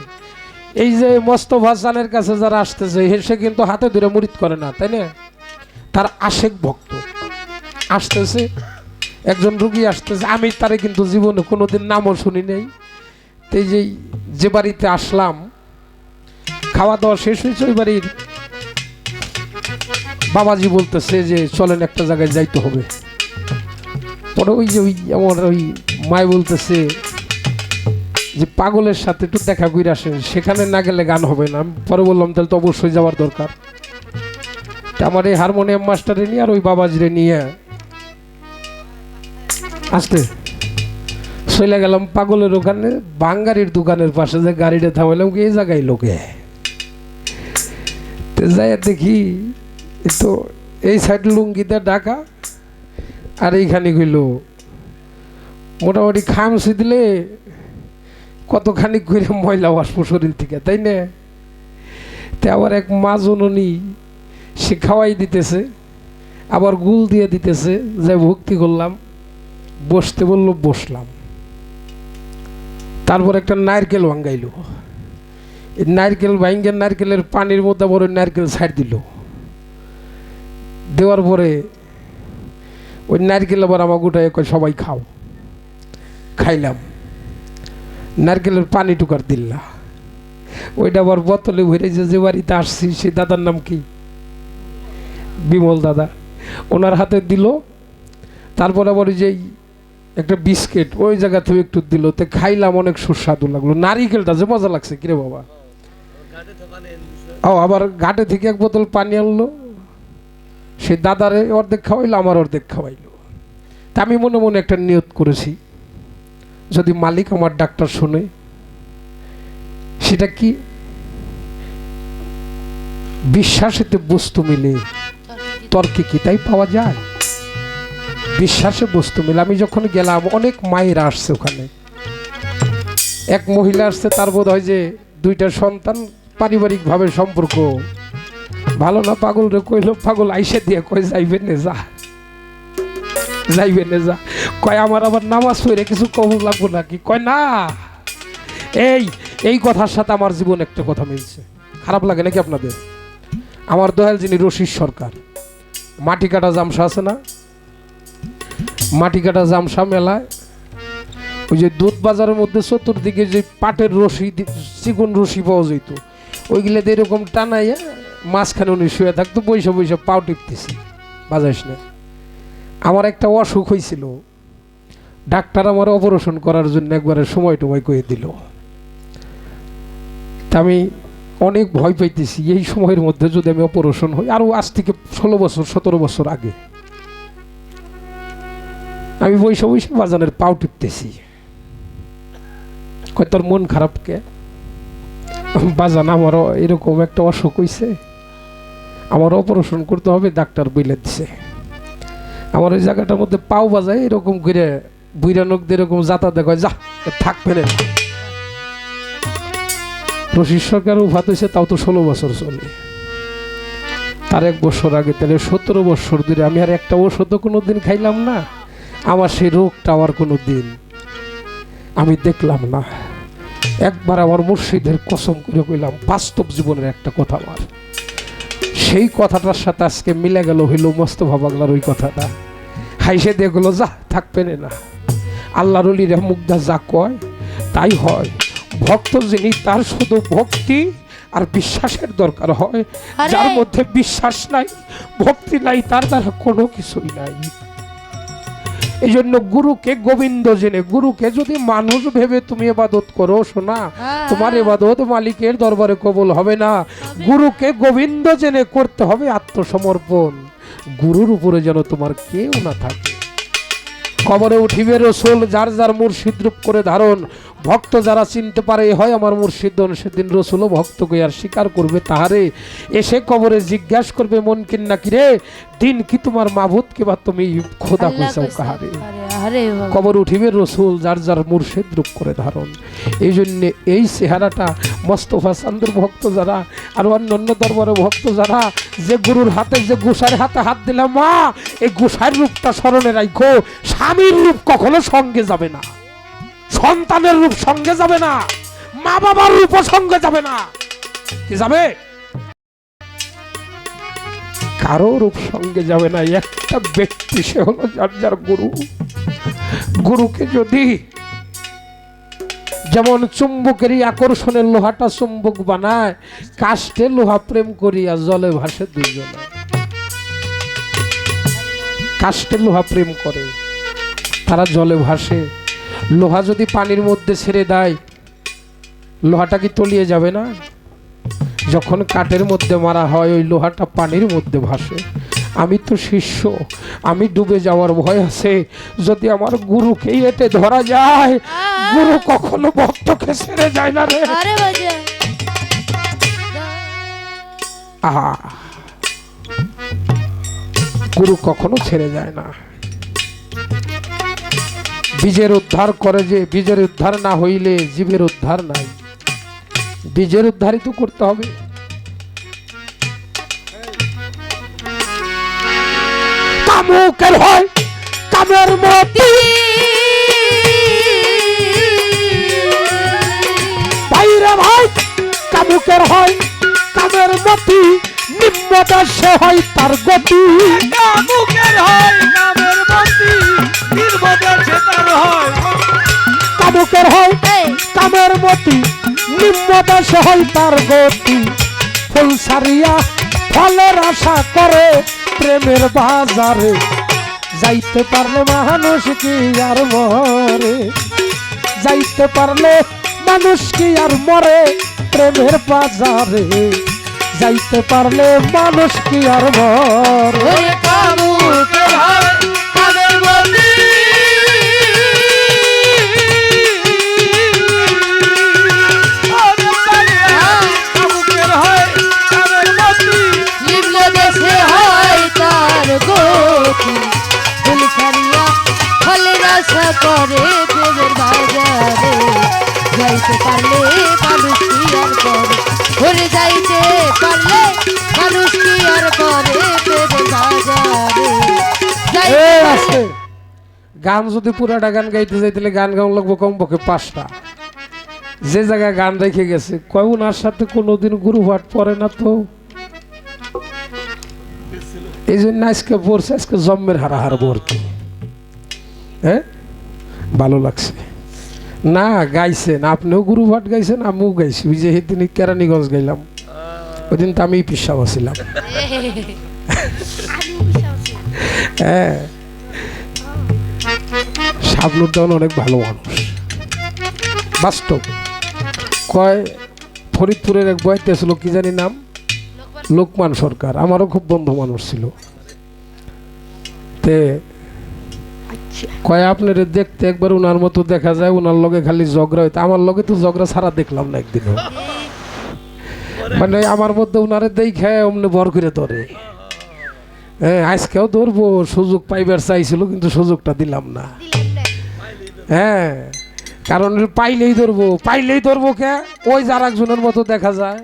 এই যে মোস্তফা চানের কাছে যারা আসতেছে, সে কিন্তু হাতে ধরে মুরিদ করে না, তাই না? তার আশেক ভক্ত আসতেছে, একজন রুগী আসতেছে, আমি তারে কিন্তু জীবনে কোনোদিন নামও শুনি নাই। এই যে বাড়িতে আসলাম, খাওয়া দাওয়া শেষ হয়েছে, ওই বাড়ির বাবাজি বলতেছে যে চলেন একটা জায়গায় যাইতে হবে। পরে ওই আমার ওই মায় বলতেছে যে পাগলের সাথে একটু দেখা করে আসেন, সেখানে না গেলে গান হবে না। পরে বললাম তাহলে তো অবশ্যই যাওয়ার দরকার। আমার এই হারমোনিয়াম মাস্টারে নিয়ে আর ওই বাবাজিরে নিয়ে আসতে চলে গেলাম পাগলের ওখানে, বাঙ্গারির দোকানের পাশে যে গাড়িটা থামাইলাম, এই জায়গায় লোকে যাই দেখি তো এই সাইড লুঙ্গিতে ঢাকা, আর এইখানে গইল মোটামুটি খামছি দিলে কতখানি করে ময়লা আসবো শরীর থেকে, তাই না? তে আবার এক মা জননী, সে খাওয়াই দিতেছে, আবার গুল দিয়ে দিতেছে, যাই ভক্তি করলাম, বসতে বললো বসলাম। তারপর একটা নারকেল ভাঙ্গাইল, এই নারকেল ভাঙ্গের নারকেলের পানির মধ্যে বড় নারকেল ছাড় দিল, দেওয়ার পরে ওই নারকেল আবার আমার গোটায় কয় সবাই খাও। খাইলাম, নারকেলের পানি টুকার দিল্লা, ওইটা আবার বোতলে ভরে যে বাড়িতে আসছি সে দাদার নাম কি, বিমল দাদা, ওনার হাতে দিল। তারপর আবার ওই যে একটা বিস্কিট ওই জায়গা থেকে একটু দিল, তো খাইলাম, অনেক সুস্বাদু লাগলো। নারিকেলটা যে মজা লাগছে, কিরে বাবা। ও আবার ঘাটে থেকে এক বোতল পানি আনলো, সে দাদারে অর্ধেক খাওয়াইলো, আমার অর্ধেক খাওয়াইলো। তা আমি মনে মনে একটা নিয়ত করেছি, যদি মালিক আমার ডাক্তার শুনে, সেটা কি বিশ্বাসেতে বস্তু মিলে তর্কে কি তাই পাওয়া যায়? বিশ্বাসে বস্তু মিলে। আমি যখন গেলাম অনেক মায়েরা আসছে ওখানে, এক মহিলা আসছে, তার বোধ হয় যে দুইটা সন্তান, পারিবারিক ভাবে সম্পর্ক ভালো না। পাগল রে কইল, পাগল আইসে দিয়ে কয় যাইবে নে যা, যাইবে নে যা। কয় আমার আবার নামাজ পড়ে কিছু কম লাগবো নাকি? কয় না, এই কথার সাথে আমার জীবন একটা কথা মিলছে। খারাপ লাগে নাকি আপনাদের? আমার দয়াল যিনি রশিদ সরকার, মাটি কাটা জামসা আছে না, মাটি কাটা জামসা মেলায় ওই যে দুধ বাজারের মধ্যে চতুর্দিকে যে পাটের রশি, চিকন রশি পাওয়া যেত, ওইগুলোতে এরকম টানাইয়া মাঝখানে উনি শুয়ে থাকতো, বৈশা বৈশা পাও টিপতেছি, বাজাইস না। আমার একটা অসুখ হয়েছিল, ডাক্তার আমার অপারেশন করার জন্য একবারে সময় টময় কয়ে দিল। তা আমি অনেক ভয় পাইতেছি, এই সময়ের মধ্যে যদি আমি অপারেশন হই, আরও আজ থেকে 16 বছর 17 বছর আগে, আমি বৈশা বৈশা বাজানের পাও টিপতেছি। কয় তোর মন খারাপ কে? বাজান আমারও এরকম একটা অসুখ হয়েছে, আমার অপারেশন করতে হবে, ডাক্তার বলে দিছে। আমার ওই জায়গাটার মধ্যে পাও বাজায় এরকম করে বুইরানোকদের এরকম যাতা দেখায়, যা থাকবে না। রশিদ সরকার উফাত হয়েছে, তাও তো 16 বছর চলে। তার 1 বছর আগে, তাহলে 17 বছর ধরে আমি আর একটা ওষুধও কোনোদিন খাইলাম না, আমার সেই রোগটা আর কোনো দিন আমি দেখলাম না। একবার আমার মুর্শিদের কসম করে কইলাম, বাস্তব জীবনের একটা কথা আমার, সেই কথাটার সাথে আজকে মিলে গেল, হইল মোস্তফা পাগলার ওই কথাটা। হাইসে দিয়ে গেলো, যা থাকবে না। আল্লাহর ওলিরা মুগ্ধা যা কয় তাই হয়। ভক্ত যিনি তার শুধু ভক্তি আর বিশ্বাসের দরকার হয়। আরে! যার মধ্যে বিশ্বাস নাই, ভক্তি নাই, তার দ্বারা কোনো কিছুই নাই। এই জন্য গুরুকে গোবিন্দ জেনে, গুরুকে যদি মানুষ ভেবে তুমি ইবাদত করো শোনা, তোমার ইবাদত মালিকের দরবারে কবুল হবে না। গুরুকে গোবিন্দ জেনে করতে হবে আত্মসমর্পণ। গুরুর উপরে যেন তোমার কেউ না থাকে। কবরে উঠিবে রসুল যার যার মুর্শিদ রূপ করে ধারণ। ভক্ত যারা চিনতে পারে হয় আমার মুর্শিদ, সেদিন রসুলও ভক্তকে আর স্বীকার করবে তাহারে। এসে কবরে জিজ্ঞাসা করবে মন কিন্না কিরে, দিন কি তোমার মাবুদ কে বা তুমি খোদা কইসাও কাহারে। কবর উঠিবে রসুল যার যার মুর্শিদ রূপ করে ধারণ। এই জন্যে এই চেহারাটা মোস্তফা চান্দের ভক্ত যারা আর অন্যান্য দরবারে ভক্ত যারা, যে গুরুর হাতে, যে গোসাইয়ের হাতে হাত দিলাম, মা এই গোসাইয়ের রূপটা স্মরণে রাখো। স্বামীর রূপ কখনো সঙ্গে যাবে না, সন্তানের রূপ সঙ্গে যাবে না, মা বাবার রূপও সঙ্গে যাবে না। কি যাবে? কারো রূপ সঙ্গে যাবে না। একটা ব্যক্তি, সে হলো যার যার গুরু। গুরুকে যদি যেমন চুম্বকেরই আকর্ষণের লোহাটা চুম্বক বানায়, কাষ্ঠে লোহা প্রেম করিয়া জলে ভাসে দুইজনে। কাষ্ঠে লোহা প্রেম করে, তারা জলে ভাসে। লোহা যদি পানির মধ্যে ছেড়ে দেয়, লোহাটা কি তলিয়ে যাবে না? যখন কাঠের মধ্যে মারা হয়, ওই লোহাটা পানির মধ্যে ভাসে। আমি তো শিষ্য, আমি ডুবে যাওয়ার ভয় আছে। যদি আমার গুরুকে এতে ধরা যায়, গুরু কখনো ভক্তকে ছেড়ে যায় না রে। আহা, গুরু কখনো ছেড়ে যায় না। বীজের উদ্ধার করে যে, বীজের উদ্ধার না হইলে জীবের উদ্ধার নাই। বীজের উদ্ধারই তো করতে হবে। কামুকের হয় কামের মতি, ভাইরে ভাই কামুকের হয় কামের মতি, নিম্নদাসে হয় তার গতি। কামুকের হয় কামের মতি, নির্মদেশে তার হয়। কামুকের হয় কামের মতি, নিম্নদাসে হয় তার গতি। ফুল সারিয়া ফলের আশা করে প্রেমের বাজারে, যাইতে পারলে মানুষ কি আর মরে, যাইতে পারলে মানুষ কি আর মরে প্রেমের বাজারে, যাইতে পারলে মানুষ কি আর মরে। কামুকের হয় কামের মতি, কামুকের হয় কামের মতি, নিম্নদেশে হয় তার গতি। ফুল ছাড়িয়া ফলের আশা করে প্রেমের বাজারে, যাইতে পারলে মানুষ কি আর করে, ঘুরে যাইতে পারলে মানুষ কি আর করে প্রেমের বাজারে। এই আছে গান যদি পুরাটা গান গাইতে যাই তাহলে গান গান লাগবো কমপক্ষে 5টা। যে জায়গায় গান রেখে গেছে, কয় ওনার সাথে কোনোদিন গুরু ভাট পড়ে না তো, এই জন্য আজকে পড়ছে, আজকে জম্মের হারাহার ভর্তি। হ্যাঁ, ভালো লাগছে না? গাইছেন আপনিও গুরু ভাট গাইছেন, আমিও গাইছি। ওই যে সেদিন কেরানীগঞ্জ গাইলাম, ওই দিন তো আমি পিসাব ছিলাম। হ্যাঁ, শাবনুর দেওয়ান অনেক ভালো মানুষ, বাস্তব। কয় ফরিদপুরের এক বয়তে ছিল, কি জানি নাম, লোকমান সরকার, আমারও খুব বন্ধু মানুষ ছিল। তে কয় আপনার দেখতে একবার উনার মতো দেখা যায়, উনার লগে খালি ঝগড়া হইতো, আমার লগে তো ঝগড়া ছাড়া দেখলাম না একদিনও। মানে আমার মধ্যে উনারে দেখে অমনি বর করে ধরে। হ্যাঁ, আজকেও ধরবো, সুযোগ পাইবার চাইছিল কিন্তু সুযোগটা দিলাম না। হ্যাঁ, কারণ পাইলেই ধরবো কে, ওই যার একজনের মতো দেখা যায়,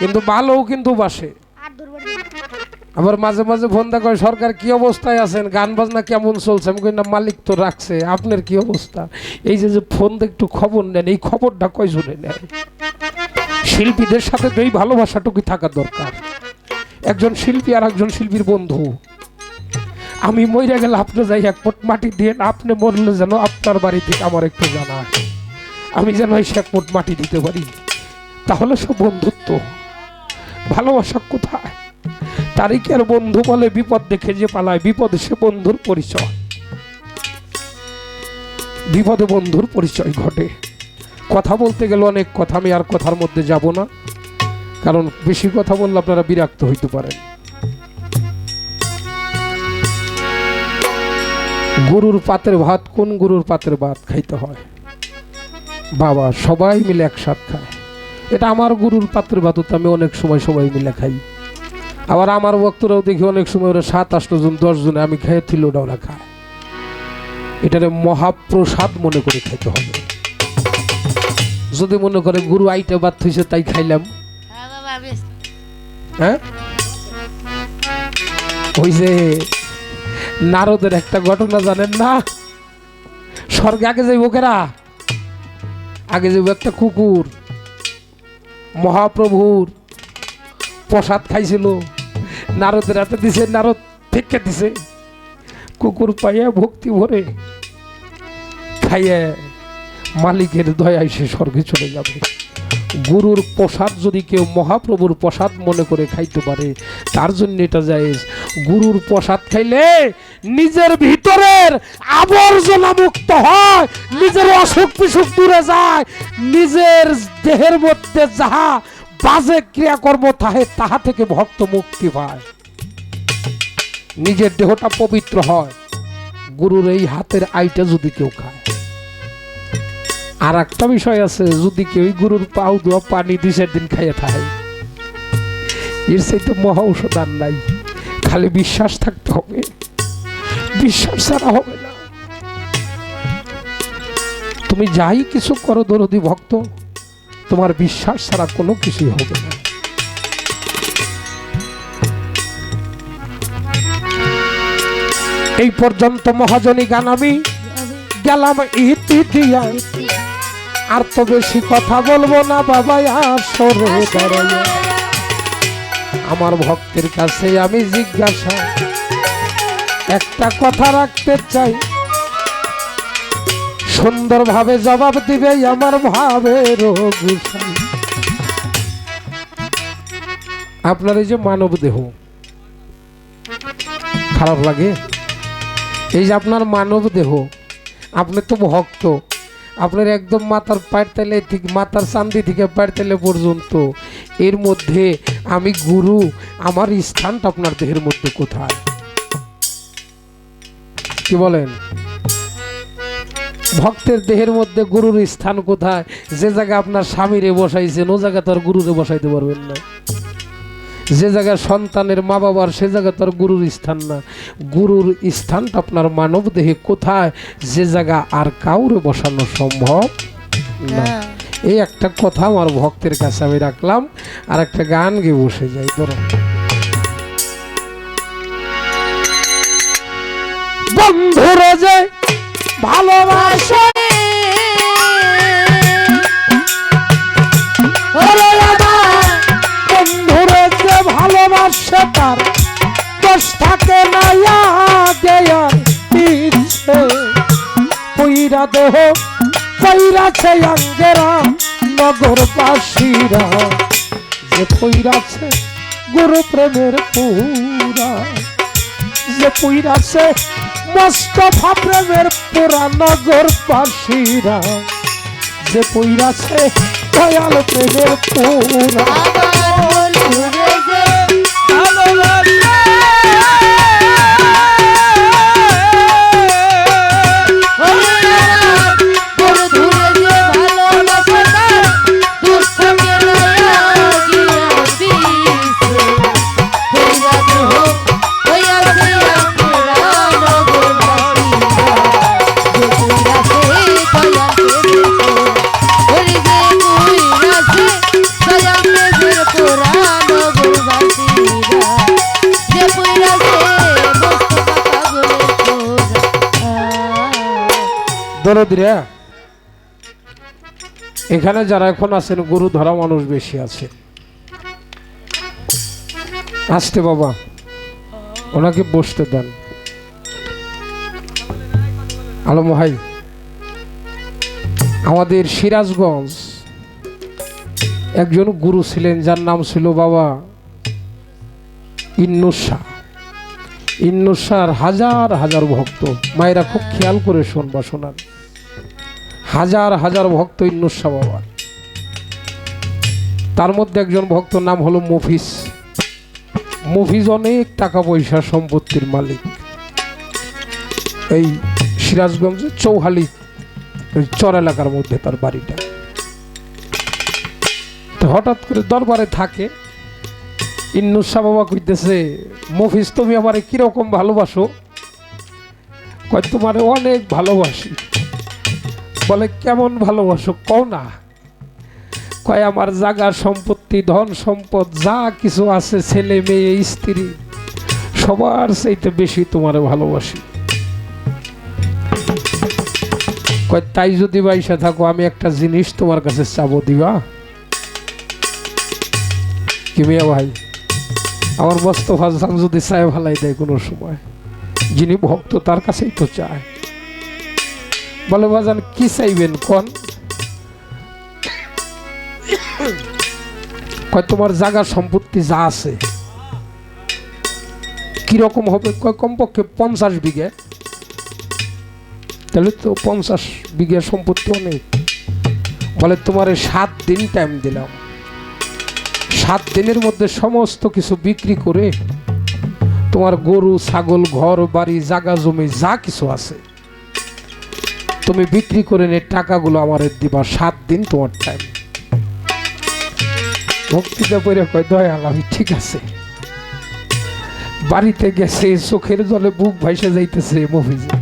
কিন্তু ভালোও কিন্তু বাসে। আবার মাঝে মাঝে ফোন দেখা, সরকার কি অবস্থায় আছেন, গান বাজনা কেমন চলছে? আমি কই না, মালিক তো রাখছে, আপনার কি অবস্থা? এই যে ফোন দিয়ে একটু খবর নেন, এই খবরটা কয়জনে নেয়? শিল্পীদের সাথে তো এই ভালোবাসাটুকুই থাকা দরকার। একজন শিল্পী আর একজন শিল্পীর বন্ধু। আমি মরে গেলে আপনি যাই এক ফুট মাটি দিয়ে আপনি মরলে যেন আপনার বাড়ি থেকে আমার একটু জানা আছে, আমি যেন এসে এক ফুট মাটি দিতে পারি। তাহলে সব বন্ধুত্ব, ভালোবাসা কোথায়? তারিখের বন্ধু বলে বিপদ দেখে যে পালায়, বিপদে সে বন্ধুর পরিচয়, বিপদে বন্ধুর পরিচয় ঘটে। কথা বলতে গেলে অনেক কথা, আমি আর কথার মধ্যে যাব না, কারণ বেশি কথা বললে আপনারা বিরক্ত হইতে পারেন। গরুর পাতের ভাত, কোন গরুর পাতের ভাত খাইতে হয়? বাবা সবাই মিলে একসাথ খায়। এটা আমার গরুর পাতের ভাত, তো আমি অনেক সময় সবাই মিলে খাই। আবার আমার ভক্তরাও দেখি অনেক সময় ওরা 7-8 জন 10 জনে আমি খাইয়ে থিল ওরা খায়। এটারে মহাপ্রসাদ মনে করে খাইতে হবে। যদি মনে করে গুরু আইটা ভাত হয়েছে তাই খাইলাম, হ্যাঁ ওই যে নারদের একটা ঘটনা জানেন না? স্বর্গে আগে যাইব কেরা? আগে যাইব একটা কুকুর, মহাপ্রভুর প্রসাদ খাইছিল, নারদের হাতে দিছে, নারদ ফেঁকে দিছে, কুকুর পাইয়া ভক্তি ভরে খাইয়ে মালিকের দয়ায় সে স্বর্গে চলে যাবে। গুরুর প্রসাদ যদি কেউ মহাপ্রভুর প্রসাদ মনে করে খাইতে পারে, তার জন্য এটা জায়েজ। গুরুর প্রসাদ খাইলে নিজের ভিতরের আবর্জনা মুক্ত হয়, নিজের অসুখ বিসুখ দূরে যায়, নিজের দেহের মধ্যে যাহা বাজে ক্রিয়াকর্ম থাকে তাহা থেকে ভক্ত মুক্তি পায়, নিজের দেহটা পবিত্র হয়। গুরুর এই হাতের আইটা যদি কেউ খায়। আর একটা বিষয় আছে, যদি কেউ গুরুর পাও দোয়া পানি 2-4 দিন খাইয়ে থাকে, এর চাইতে মহা ঔষধ আর নাই। খালি বিশ্বাস থাকতে হবে, বিশ্বাস ছাড়া হবে না। তুমি যাই কিছু করো দরদি ভক্ত, তোমার বিশ্বাস ছাড়া কোনো কিছুই হবে না। এই পর্যন্ত মহাজনী গান আমি গেলাম ইতি দিয়া, আর তো বেশি কথা বলবো না বাবা। আসরে দাঁড়াইয়া আমার ভক্তের কাছে আমি জিজ্ঞাসা একটা কথা রাখতে চাই, সুন্দরভাবে জবাব দিবে আমার ভাবের গুছাই। আপনার এই যে মানব দেহ খারাপ লাগে? এই যে আপনার মানব দেহ, আপনি তো ভক্ত, আপনার একদম মাথার পায়ের তেলে ঠিক মাথার চান্দি থেকে পায়ের তেলে পর্যন্ত, এর মধ্যে আমি গুরু, আমার স্থানটা আপনার দেহের মধ্যে কোথায়? কি বলেন? ভক্তের দেহের মধ্যে গুরুর স্থান কোথায়? যে জায়গা আপনার স্বামীরে বসাইছেন ও জায়গা তো আর গুরুরে বসাইতে পারবেন না। যে জায়গায় সন্তানের মা বাবার, সে জায়গা তার গুরুর স্থান না। গুরুর স্থানটা আপনার মানব দেহে কোথায়? যে জায়গা আর কাউরে বসানো সম্ভব না। এই একটা কথা আমার ভক্তের কাছে আমি রাখলাম, আর একটা গান গিয়ে বসে যাই। ধরো বন্ধুরে যে ভালোবাসে, বন্ধুরে যে ভালোবাসে তার দোষ থাকে না, দেয়ার ইচ্ছে পইরা দেহ পইরাছে অঙ্গেরা নগরবাসীরা, যে পইরাছে গুরু প্রেমের পুরা, যে পইরাছে মোস্তফা প্রেমের পুরা নগরবাসীরা, যে পইরাছে দয়াল প্রেমের পুরা। দরদিরা, এখানে যারা এখন আছেন গুরু ধরা মানুষ বেশি আছে। আসতে বাবা, ওনাকে বসতে দেন। আলম ভাই, আমাদের সিরাজগঞ্জ একজন গুরু ছিলেন যার নাম ছিল বাবা ইন্নুস শাহ। ইন্নুস শাহর হাজার হাজার ভক্ত, মায়েরা খুব খেয়াল করে শুনবা শোনান, হাজার হাজার ভক্ত ইন্নুস শাহ বাবা। তার মধ্যে একজন ভক্ত নাম হলো মফিজ। মফিজ অনেক টাকা পয়সা সম্পত্তির মালিক। এই সিরাজগঞ্জে চৌহালি চর এলাকার মধ্যে তার বাড়িটা। তো হঠাৎ করে দরবারে থাকে, ইন্নুস শাহ বাবা কইতেছে, মফিজ তুমি আমারে কিরকম ভালোবাসো? কয় তোমারে অনেক ভালোবাসি। বলে কেমন ভালোবাসো কও না? কয় আমার জায়গা সম্পত্তি ধন সম্পদ যা কিছু আছে, ছেলে মেয়ে স্ত্রী, সবার চাইতে বেশি তোমারে ভালোবাসি। কয় তাই যদি বাইসা থাকো, আমি একটা জিনিস তোমার কাছে চাবো, দিবা? কি মিয়া ভাই, আমার মোস্তফা জান যদি চায় ভালাই দেয় কোনো সময়, যিনি ভক্ত তার কাছেই তো চায়। বলে বাজান কি চাইবেন কোন? কয় তোমার জায়গা সম্পত্তি যা আছে কিরকম হবে? কয় কমপক্ষে 50 বিঘে। তাহলে তো 50 বিঘে সম্পত্তি অনেক। বলে তোমারে 7 দিন টাইম দিলাম, 7 দিনের মধ্যে সমস্ত কিছু বিক্রি করে তোমার গরু ছাগল ঘর বাড়ি জায়গা জমি যা কিছু আছে তুমি বিক্রি করে নে, টাকাগুলো আমারে দিবা, 7 দিন তোমার টাইম। ভক্তিটা পড়ে কয় দয়াল আমি ঠিক আছে। বাড়িতে গেছে, চোখের জলে বুক ভাইসে যাইতেছে মফিজের।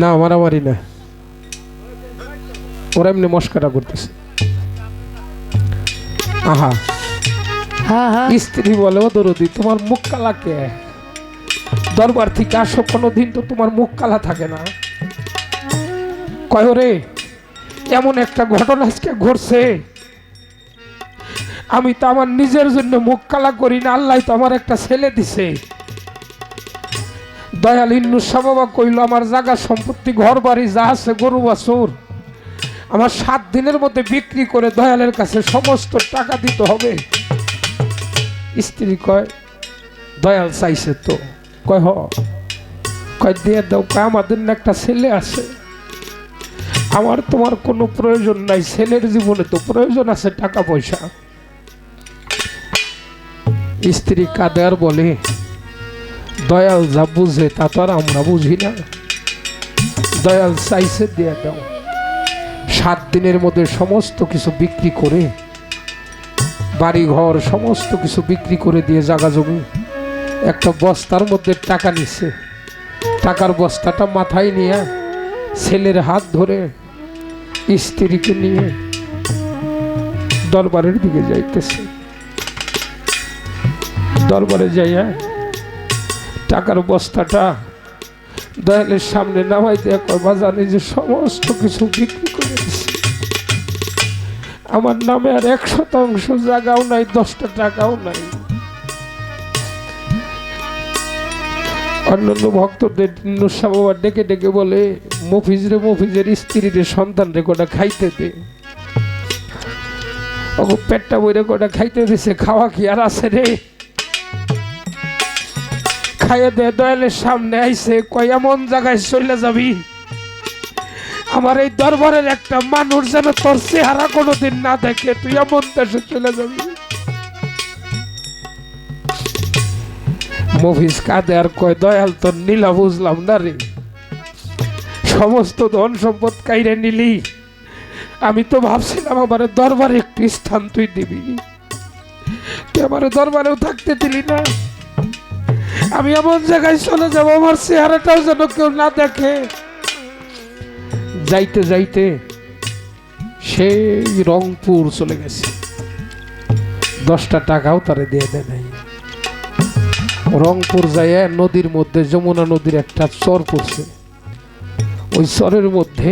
না মারামারি না, ওরা এমনি মস্কারা করতেছে। আহা, স্ত্রী বলে ও দরদি তোমার মুখ কালা কে? দরবার থেকে আসো, কোনোদিন তো তোমার মুখ কালা থাকে না। কয় রে এমন একটা ঘটনা আজকে ঘটছে, আমি তো আমার নিজের জন্য মুখ কালা করি না, আল্লাহ তো আমার একটা ছেলে দিছে। দয়াল ইন্নুস শাহ বাবা কইল আমার জায়গা সম্পত্তি ঘর বাড়ি যা আছে গরু বাছুর আমার 7 দিনের মধ্যে বিক্রি করে দয়ালের কাছে সমস্ত টাকা দিতে হবে। স্ত্রী কয় দয়াল চাইছে তো? কয় হ। কয় দিয়ে দাও। কয় আমাদের না একটা ছেলে আছে, আমার তোমার কোনো প্রয়োজন নাই, ছেলের জীবনে তো প্রয়োজন আছে টাকা পয়সা। স্ত্রী কাঁদে আর বলে দয়াল যা বুঝে তা তো আর আমরা বুঝি না, দয়াল চাইছে দিয়ে দাও। 7 দিনের মধ্যে সমস্ত কিছু বিক্রি করে, বাড়ি ঘর সমস্ত কিছু বিক্রি করে দিয়ে জায়গা জমি একটা বস্তার মধ্যে টাকা নিছে। টাকার বস্তাটা মাথায় নিয়ে ছেলের হাত ধরে স্ত্রীকে নিয়ে দরবারের দিকে যাইতেছে। দরবারে যাইয়া টাকার বস্তাটা দয়ালের সামনে নামাই দিয়ে কয় বাজানে যে সমস্ত কিছু বিক্রি করে দিছে, আমার নামে আর 1% জায়গাও নাই, 10টা টাকাও নাই। অন্যান্য ভক্তদের ইন্নুস শাহ বাবা ডেকে ডেকে বলে মফিজ রে, মফিজের স্ত্রী রে, সন্তান রে কোটা খাইতে দে। ওগো পেটটা বইরে কোটা খাইতে দিছে, খাওয়া কি আর আছে রে? খাইয়ে দে। দয়ালের সামনে আইছে, কয় এমন জায়গায় চলে যাবি আমার এই দরবারের একটা মানুষ যেন তোর চেহারা কোনোদিন না দেখে, তুই এমন দেশে চলে যাবি। মফিজ কাঁদে আর কয় দয়াল তোর নীলা বুঝলাম না রে, সমস্ত ধন সম্পদ কাইরে নিলি, আমি তো ভাবছিলাম আমার দরবারে একটি স্থান তুই দিবি, তুই আমার দরবারেও থাকতে দিলি না। আমি এমন জায়গায় চলে যাব আমার চেহারাটাও যেন কেউ না দেখে। যাইতে যাইতে সেই রংপুর চলে গেছে, 10টা টাকাও তারে দিয়ে দেয় নাই। রংপুর যায় নদীর মধ্যে, যমুনা নদীর একটা চর পড়ছে, ওই চরের মধ্যে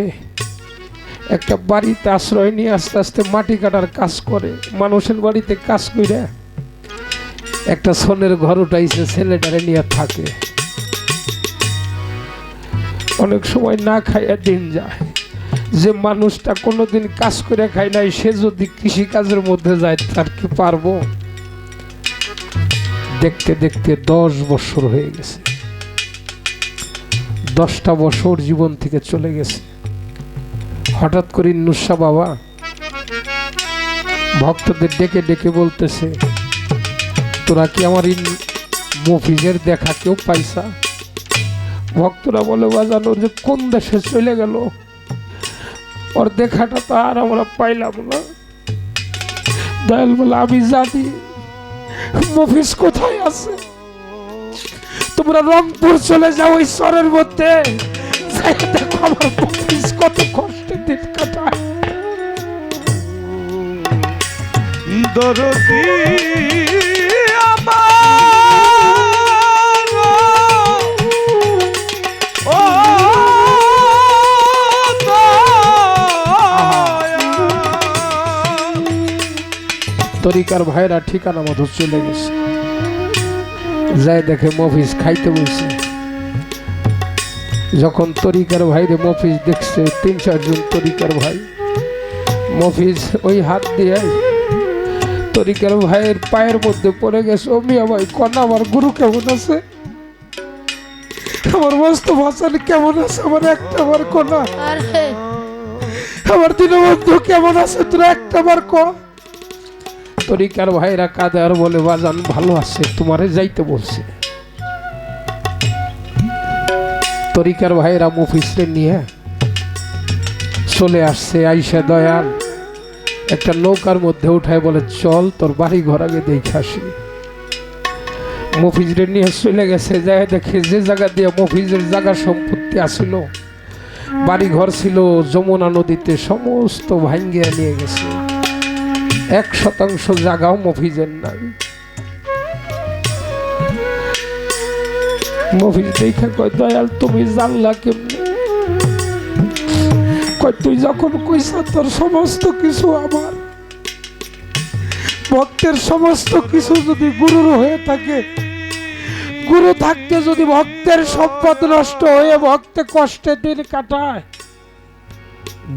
একটা বাড়িতে আশ্রয় নিয়ে আস্তে আস্তে মাটি কাটার কাজ করে। মানুষের বাড়িতে কাজ করে একটা সোনের ঘর উঠাইছে, ছেলেটারে নিয়ে থাকে। অনেক সময় না খাইয়া দিন যায়। যে মানুষটা কোনোদিন কাজ করে খায় নাই, সে যদি কৃষি কাজের মধ্যে যায় তার কি পারবো? দেখতে দেখতে 10 বছর হয়ে গেছে। 10টা বছর জীবন থেকে চলে গেছে। হঠাৎ করে নুসা বাবা ভক্তদের ডেকে ডেকে বলতেছে, তোরা কি আমার মফিজের দেখা কেউ পাইছা? ভক্তরা বলে, বাজান ওর যে কোন দেশে চলে গেল, ওর দেখাটা তো আর আমরা পাইলাম না। দয়াল বলে, আমি জানি মফিজ কোথায় আছে। তোমরা রংপুর চলে যাও, ওই শহরের মধ্যে যাই দেখো আমার মফিজ কত কষ্টে দিন কাটায়। দরদি তরিকার ভাইরা ঠিকানা মতো চলে গেছে। যাই দেখে মফিজ খাইতে বসে। যখন তরিকার ভাইরে মফিজ দেখছে, 3-4 জন তরিকার ভাই, মফিজ ওই হাত দিয়ে তরিকার ভাইয়ের পায়ের মধ্যে পড়ে গেছে। ও মিয়া ভাই, কনা আমার গুরু কেমন আছে? আমার মস্ত ভাষণ কেমন আছে? আমার একটা বার কনা। আমার দীনবন্ধু কেমন আছে? তোরা একটা বার ক। তরিকার ভাইরা কাঁদে আর বলে, বাজান ভালো আছে, তোমারে যাইতে বলছে। তরিকার ভাইরা মফিজরে নিয়ে চলে আসছে। আইসা দয়াল একটা নৌকার মধ্যে উঠায় বলে, চল তোর বাড়ি ঘর আগে দেখে আসি। মফিজরে নিয়ে চলে গেছে। যায় দেখে যে জায়গা দিয়ে মফিজের জায়গা সম্পত্তি আসিল, বাড়ি ঘর ছিল, যমুনা নদীতে সমস্ত ভাঙ্গিয়া নিয়ে গেছে। 1% জায়গাও মফিজের নাই। মফিজ দেখা কয়, দয়াল তুমি জানলা কেমনে? কয়, তুই যখন কইছা তোর সমস্ত কিছু আমার, ভক্তের সমস্ত কিছু যদি গুরুর হয়ে থাকে, গুরু থাকতে যদি ভক্তের সম্পদ নষ্ট হয়ে ভক্তে কষ্টে দিন কাটায়,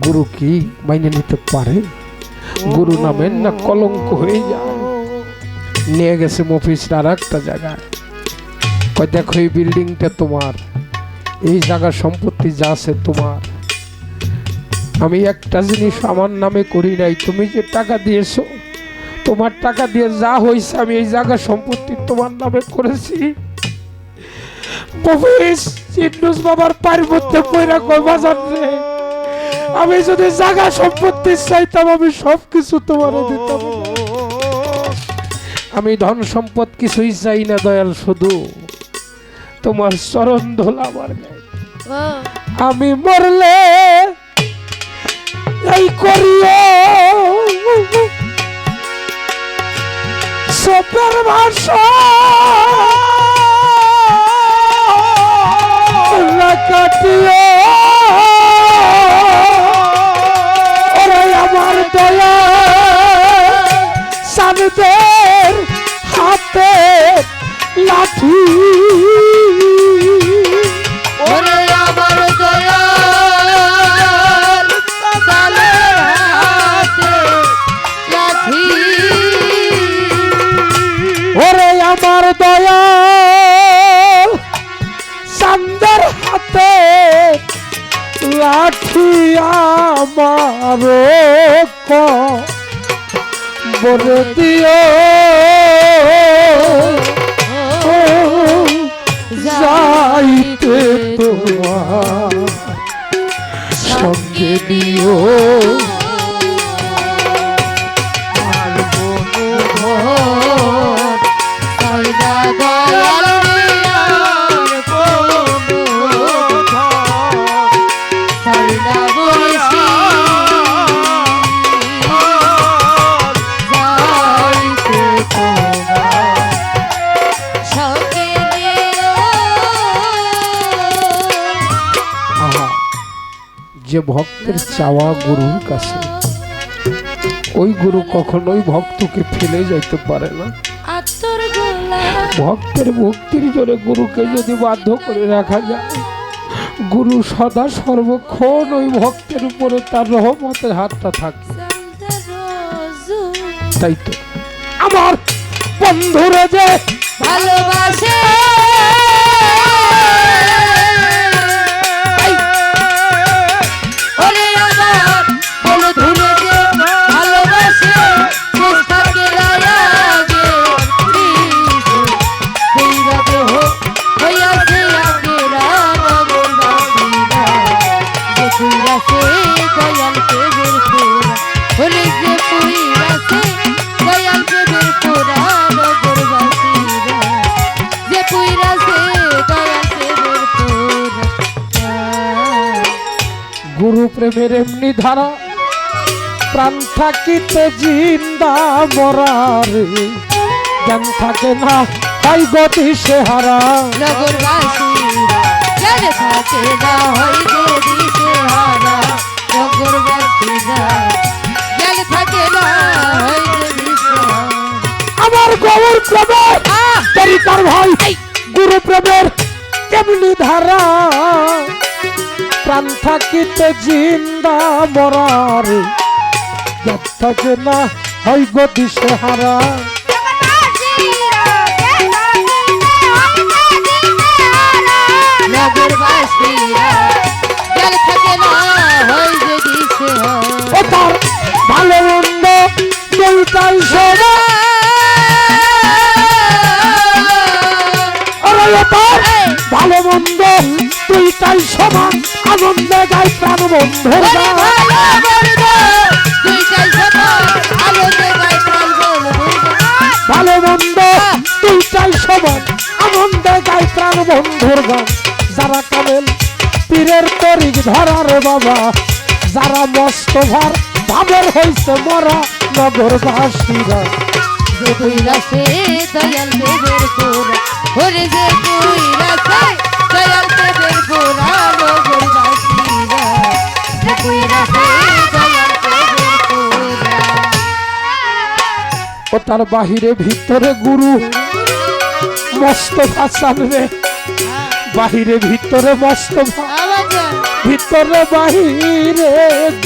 গুরু কি মাইনে নিতে পারে? গুরু নামের না কলঙ্ক হয়ে যায়। নিয়ে গেছে মফিজ আর একটা জায়গায়। কয়, দেখো এই বিল্ডিংটা তোমার, এই জায়গা সম্পত্তি যা আছে তোমার। আমি একটা জিনিস আমার নামে করি নাই, তুমি যে টাকা দিয়েছো, তোমার টাকা দিয়ে যা হয়েছে আমি এই জায়গা সম্পত্তি তোমার নামে করেছি। মফিজ চিন্নুস বাবার পায়ের মধ্যে পয়রা কয়, বাজান রে, আমি যদি জায়গা সম্পত্তি চাইতাম আমি সবকিছু তোমার দিতাম। আমি ধন সম্পদ কিছুই চাই না দয়াল, শুধু তোমার চরণ ধোলা আমার গায়ে। আমি মরলে এই করিও সপের ভাষা কাটিও, আমার দয়া সামদের হাতে লাঠি। ওরে আমার দয়া সামদের হাতে লাঠি। ওরে আমার দয়া সামদের হাতে লাঠি, আমার বলে দিও যাইতে তোমার সঙ্গে দিও। যে ভক্তের চাওয়া গুরুর কাছে, ওই গুরু কখনোই ভক্তকে ফেলে যাইতে পারে না। ভক্তের মুক্তির জন্য গুরুকে যদি বাধ্য করে রাখা যায়, গুরু সদা সর্বক্ষণ ওই ভক্তের উপরে তার রহমতের হাতটা থাকে। তাই তো আমার বন্ধুরা যে ভালোবাসে ওরে আমার বন্ধুরে যে ভালোবাসে চেষ্টাকে লাগে তেরা দেহ হইয়াছে আগে রামগর বাসিরা যে পুইরাছে দয়াল প্রেমের পোরা হলে যে পুইরাছে দয়াল প্রেমের পোরা নগর বাসিরা যে পুইরাছে দয়াল প্রেমের পোরা। গুরু প্রেমের এমনি ধারা, প্রাণ থাকিতে জিন্দা মরারে, জ্ঞান থাকে না হয় গতি সে হারা। নগরবাসীরা জানে থাকে না হয় যে দিশে হারা নগরবাসীরা জানে থাকে না হয় যে দিশে হারা। আমার গৌর প্রেমের তরিকার ভাই গুরু প্রেমের এমনি ধারা, প্রাণ থাকিতে জিন্দা মরারে, জ্ঞান থাকে না হয় গতি সে হারা। নগরবাসীরা জানে থাকে না হয় যে দিশে হারা। ও তার ভালো মন্দ দুইটাই সমান, ভালো মন্দ দুইটাই সমান, আনন্দে গাই প্রাণ বন্ধুর গান। ভালো মন্দ দুইটাই সমান, আনন্দে গাই প্রাণ বন্ধুর গান। যারা কামেল পীরের তরিক ধরার বাবা, যারা মস্ত ভার ভাবের হইছে মরা নগরবাসীরা। যে পুইরাছে দয়াল প্রেমের পোরা ওরে যে পুইরাছে দয়াল প্রেমের পোরা নগরবাসীরা যে পুইরাছে দয়াল প্রেমের পোরা। ও তার বাহিরে ভিতরে গুরু মস্তফা চালবে, বাহিরে ভিতরে মস্তফা, ভিতরে বাহিরে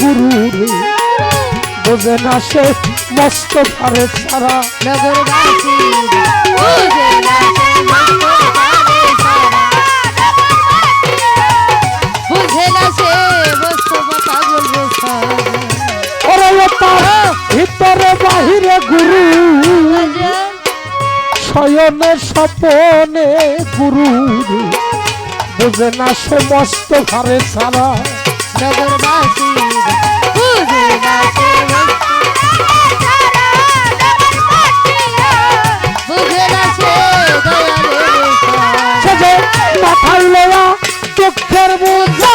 গুরু রে, বোঝে না সে মস্তফারে ছাড়া। নগরবাসীরা বুঝে না সে মোস্তফারে ছাড়া, বুঝে না সে মোস্তফা পাগল রে ছাড়া। ওরে ও তার ভিতরে বাহিরে গুরু, শয়নে স্বপনে গুরু রে, বোঝে না সে মস্তফারে ছাড়া। নগরবাসীরা বুঝে না সে বুঝে না সে দয়ালের ছাড়া। সে যে মাথায় লয়া চোখের বোঝা,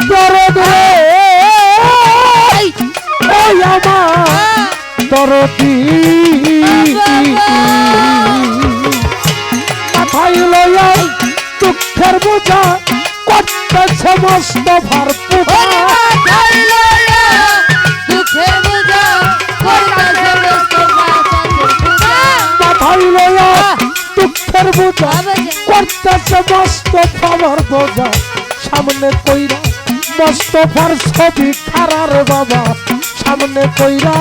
দরদ রে ওই আমার দরদি, মাথায় লয়া চোখের বোঝা করতেছে মস্তফার পূজা। দুঃখের বোঝা করতেছে মোস্তফা চাঁদের পূজা। মাথায় লয়া দুঃখের বোঝা করতেছে মস্তফার বোঝা। সামনে কইরা মস্তফার ছবি খারার বাবা, সামনে কইরা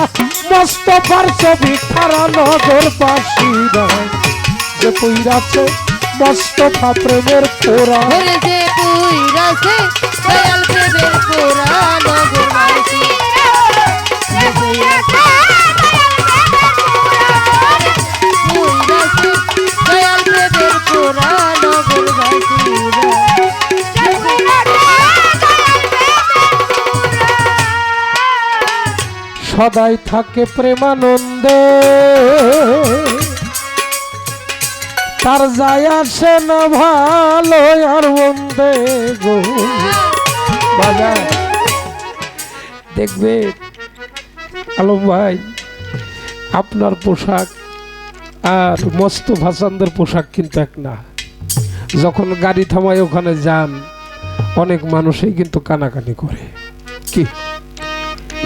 মস্তফার ছবি খারা নগরবাসীরা। যে কইরাছে মস্তফা প্রেমের পোরা, ওরে যে পুইরাছে দয়াল প্রেমের পোরা নগরবাসীরা। যে পুইরাছে দয়াল প্রেমের পোরা নগরবাসীরা। সদাই থাকে প্রেমানন্দে, তার যায় আসে না ভালো আর মন্দে গো। বাজার দেখবে আলম ভাই, আপনার পোশাক আর মোস্তফা চাঁদের পোশাক কিন্তু এক না। যখন গাড়ি থামায় ওখানে যান, অনেক মানুষই কিন্তু কানাকানি করে কি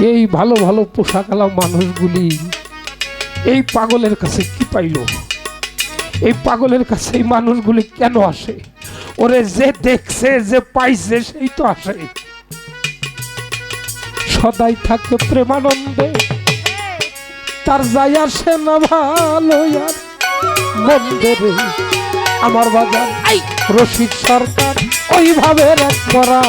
এই ভালো ভালো পোশাকালা মানুষগুলি এই পাগলের কাছে কি পাইল? এই পাগলের কাছে এই মানুষগুলি কেন আসে? ওরে যে দেখছে যে পাইছে সেই তো আসে। সদাই থাকে প্রেমানন্দে, তার যাই আসে না ভালো আর মন্দে রে। আমার বাজার রশিদ সরকার ওইভাবে রাখ করা।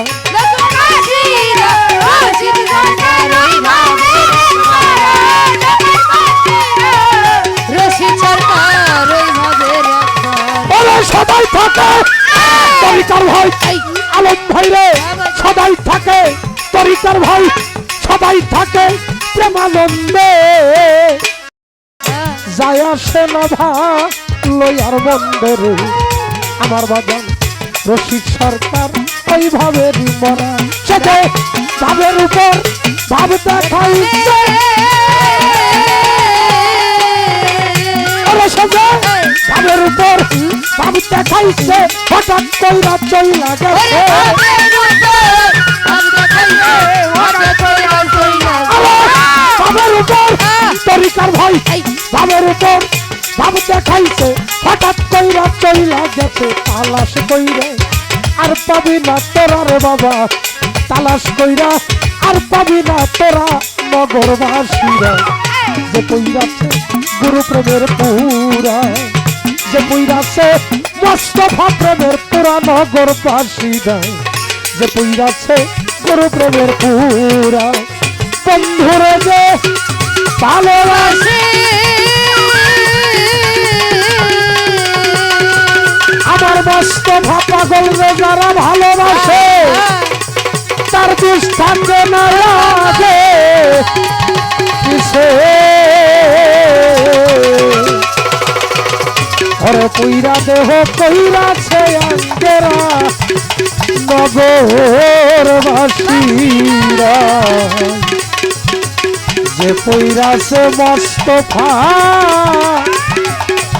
সদাই থাকে তরিকার ভাই আলম ভাই রে, সদাই থাকে তরিকার ভাই, সদাই থাকে প্রেমানন্দে, যায় আসে না ভালো আর মন্দে রে। আমার বাজান রশিদ সরকার ওইভাবে মরা। সেটা ভাবের উপর ভাব দেখাইছে, ভাবের উপর ভাব দেখাইছে, হঠাৎ কইরা চইলা গেছে। ভাবের উপর তরিকার ভাই ভাবের উপর ভাব দেখাইছে, হঠাৎ কইরা চইলা গেছে। তালাশ কইরে আর পাবি না তোরা রে বাবা, তালাশ কইরা আর পাবি না তোরা নগরবাসীরা। যে পইরাছে গুরু প্রেমের পুরা, যে পইরাছে মোস্তফা প্রেমের পুরা নগরবাসীরা, যে পইরাছে গুরু প্রেমের পুরা। বন্ধুরে যে ভালোবাসে আমার মোস্তফা পাগল রে যারা ভালোবাসে, তার দুষ থাকে না লাগে কিসে। ওরে পইরা দেহ কইরাছে আঙ্গেরা নগরবাসীরা, যে পইরাছে মোস্তফা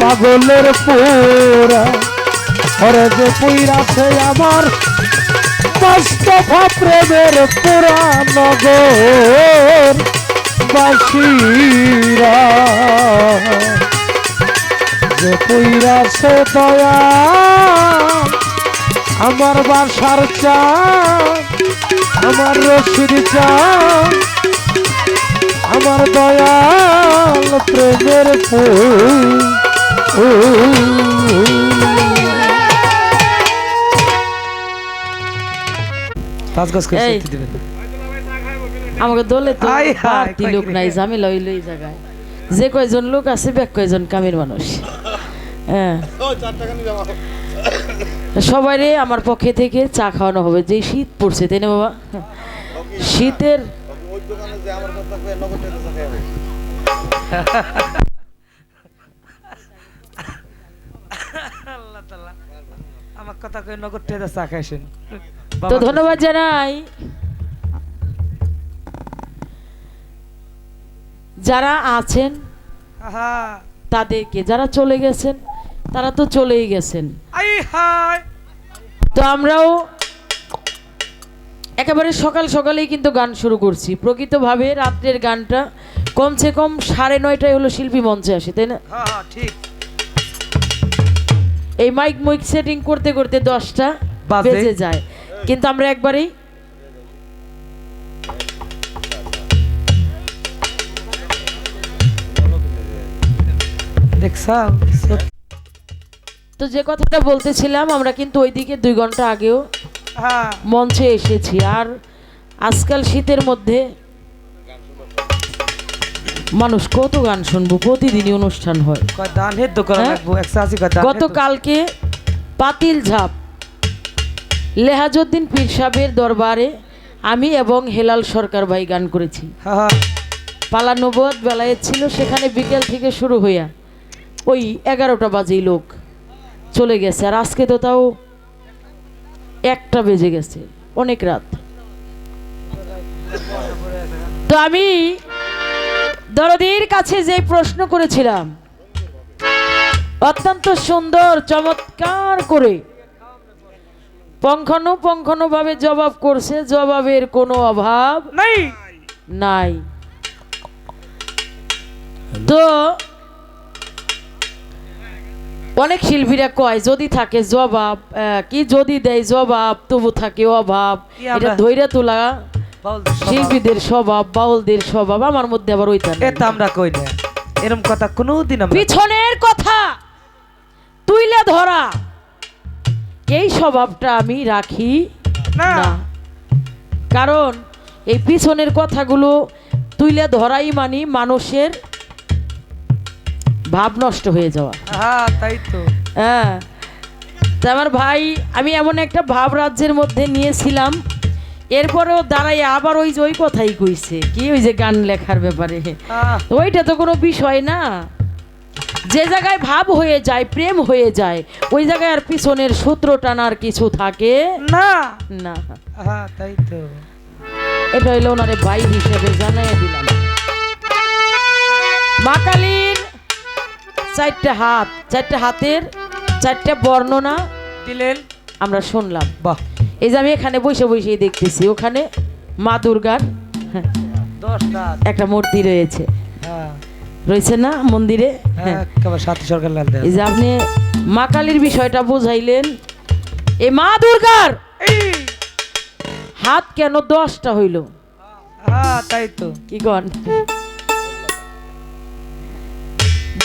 পাগলের পুরা। ওরে যে পইরাছে আমার মোস্তফা প্রেমের পুরা নগরবাসীরা, যে পইরাছে দয়া আমার বাসার চাঁদ, আমার রশিদ চাঁদ, আমার দয়াল প্রেমের ফুল। এই, আমাকে দলে তো হাই, হাই, বাড়তি লোক নাই, ঝামেলা হইল এই জায়গায়। যে কয়জন লোক আছে বেক কয়জন কামের মানুষ। হ্যাঁ, সবাই আমার পক্ষে থেকে চা খাওয়ানো হবে। যে শীত পড়ছে তাই না বাবা, শীতের আমার কথা কই নগদ টেদা চা খাইছেন। তো ধন্যবাদ জানাই যারা আছেন তাদেরকে, যারা চলে গেছেন তারা তো চলেই গেছেন। তো আমরাও একেবারে সকাল সকালেই কিন্তু গান শুরু করছি। প্রকৃতভাবে রাত্রের গানটা কমসে কম 9:30 হলো শিল্পী মঞ্চে আসে, তাই না? ঠিক। এই মাইক সেটিং করতে করতে 10টা বেজে যায়, কিন্তু আমরা একবারেই তো যে কথাটা বলতেছিলাম, আমরা কিন্তু ওইদিকে 2 ঘন্টা আগেও মঞ্চে এসেছি। আর আজকাল শীতের মধ্যে মানুষ কত গান শুনবো, প্রতিদিনই অনুষ্ঠান হয়। গতকালকে পাতিল ঝাপ লেহাজউদ্দিন পীর সাহেবের দরবারে আমি এবং হেলাল সরকার ভাই গান করেছি। পালা নবুয়ত বেলায়েত ছিল, সেখানে বিকেল থেকে শুরু হইয়া ওই 11টা বাজেই লোক চলে গেছে। আর আজকে তো তাও 1টা বেজে গেছে, অনেক রাত। তো আমি দরদির কাছে যে প্রশ্ন করেছিলাম, অত্যন্ত সুন্দর চমৎকার করে পুঙ্খানুপুঙ্খানুভাবে জবাব করছে, জবাবের কোনো অভাব নাই। নাই। তো অনেক শিল্পীরা কয় যদি থাকে জবাব, কি যদি দেয় জবাব তবু থাকে অভাব। এটা ধৈর্য তোলা শিল্পীদের স্বভাব, বাউলদের স্বভাব। আমার মধ্যে আবার ওইটা নাই। এটা আমরা কই না, এরকম কথা কোনোদিন আমরা পিছনের কথা তুইলে ধরা, এই স্বভাবটা আমি রাখি না। না। কারণ এই পিছনের কথাগুলো তুইলে ধরাই মানে মানুষের ভাব নষ্ট হয়ে যাওয়া। হ্যাঁ তাই তো। হ্যাঁ, তা আমার ভাই আমি এমন একটা ভাব রাজ্যের মধ্যে নিয়েছিলাম, এরপরেও দাঁড়াই আবার ওই যে ওই কথাই কইছে, কি ওই যে গান লেখার ব্যাপারে। ওইটা তো কোনো বিষয় না। যে জায়গায় ভাব হয়ে যায়, প্রেম হয়ে যায়, ওই জায়গায় আর পিছনের সূত্র টানার কিছু থাকে না না। হ্যাঁ তাই তো। এটা হইলো ওনারে ভাই হিসেবে জানাই দিলাম। মা কালীর চারটে হাত, চারটে হাতের চারটে বর্ণনা দিলেন আমরা শুনলাম। বাহ, এই যে আমি এখানে বসে বসেই দেখতেছি, ওখানে মা দুর্গার 10টা একটা মূর্তি রয়েছে, হ্যাঁ রয়েছে না মন্দিরে। হ্যাঁ একেবারে সাথী সরকার লাল দেয়। এই যে আপনি মা কালীর বিষয়টা বুঝাইলেন, এই মা দুর্গার হাত কেন 10টা হইল? হ্যাঁ তাই তো। কি কন?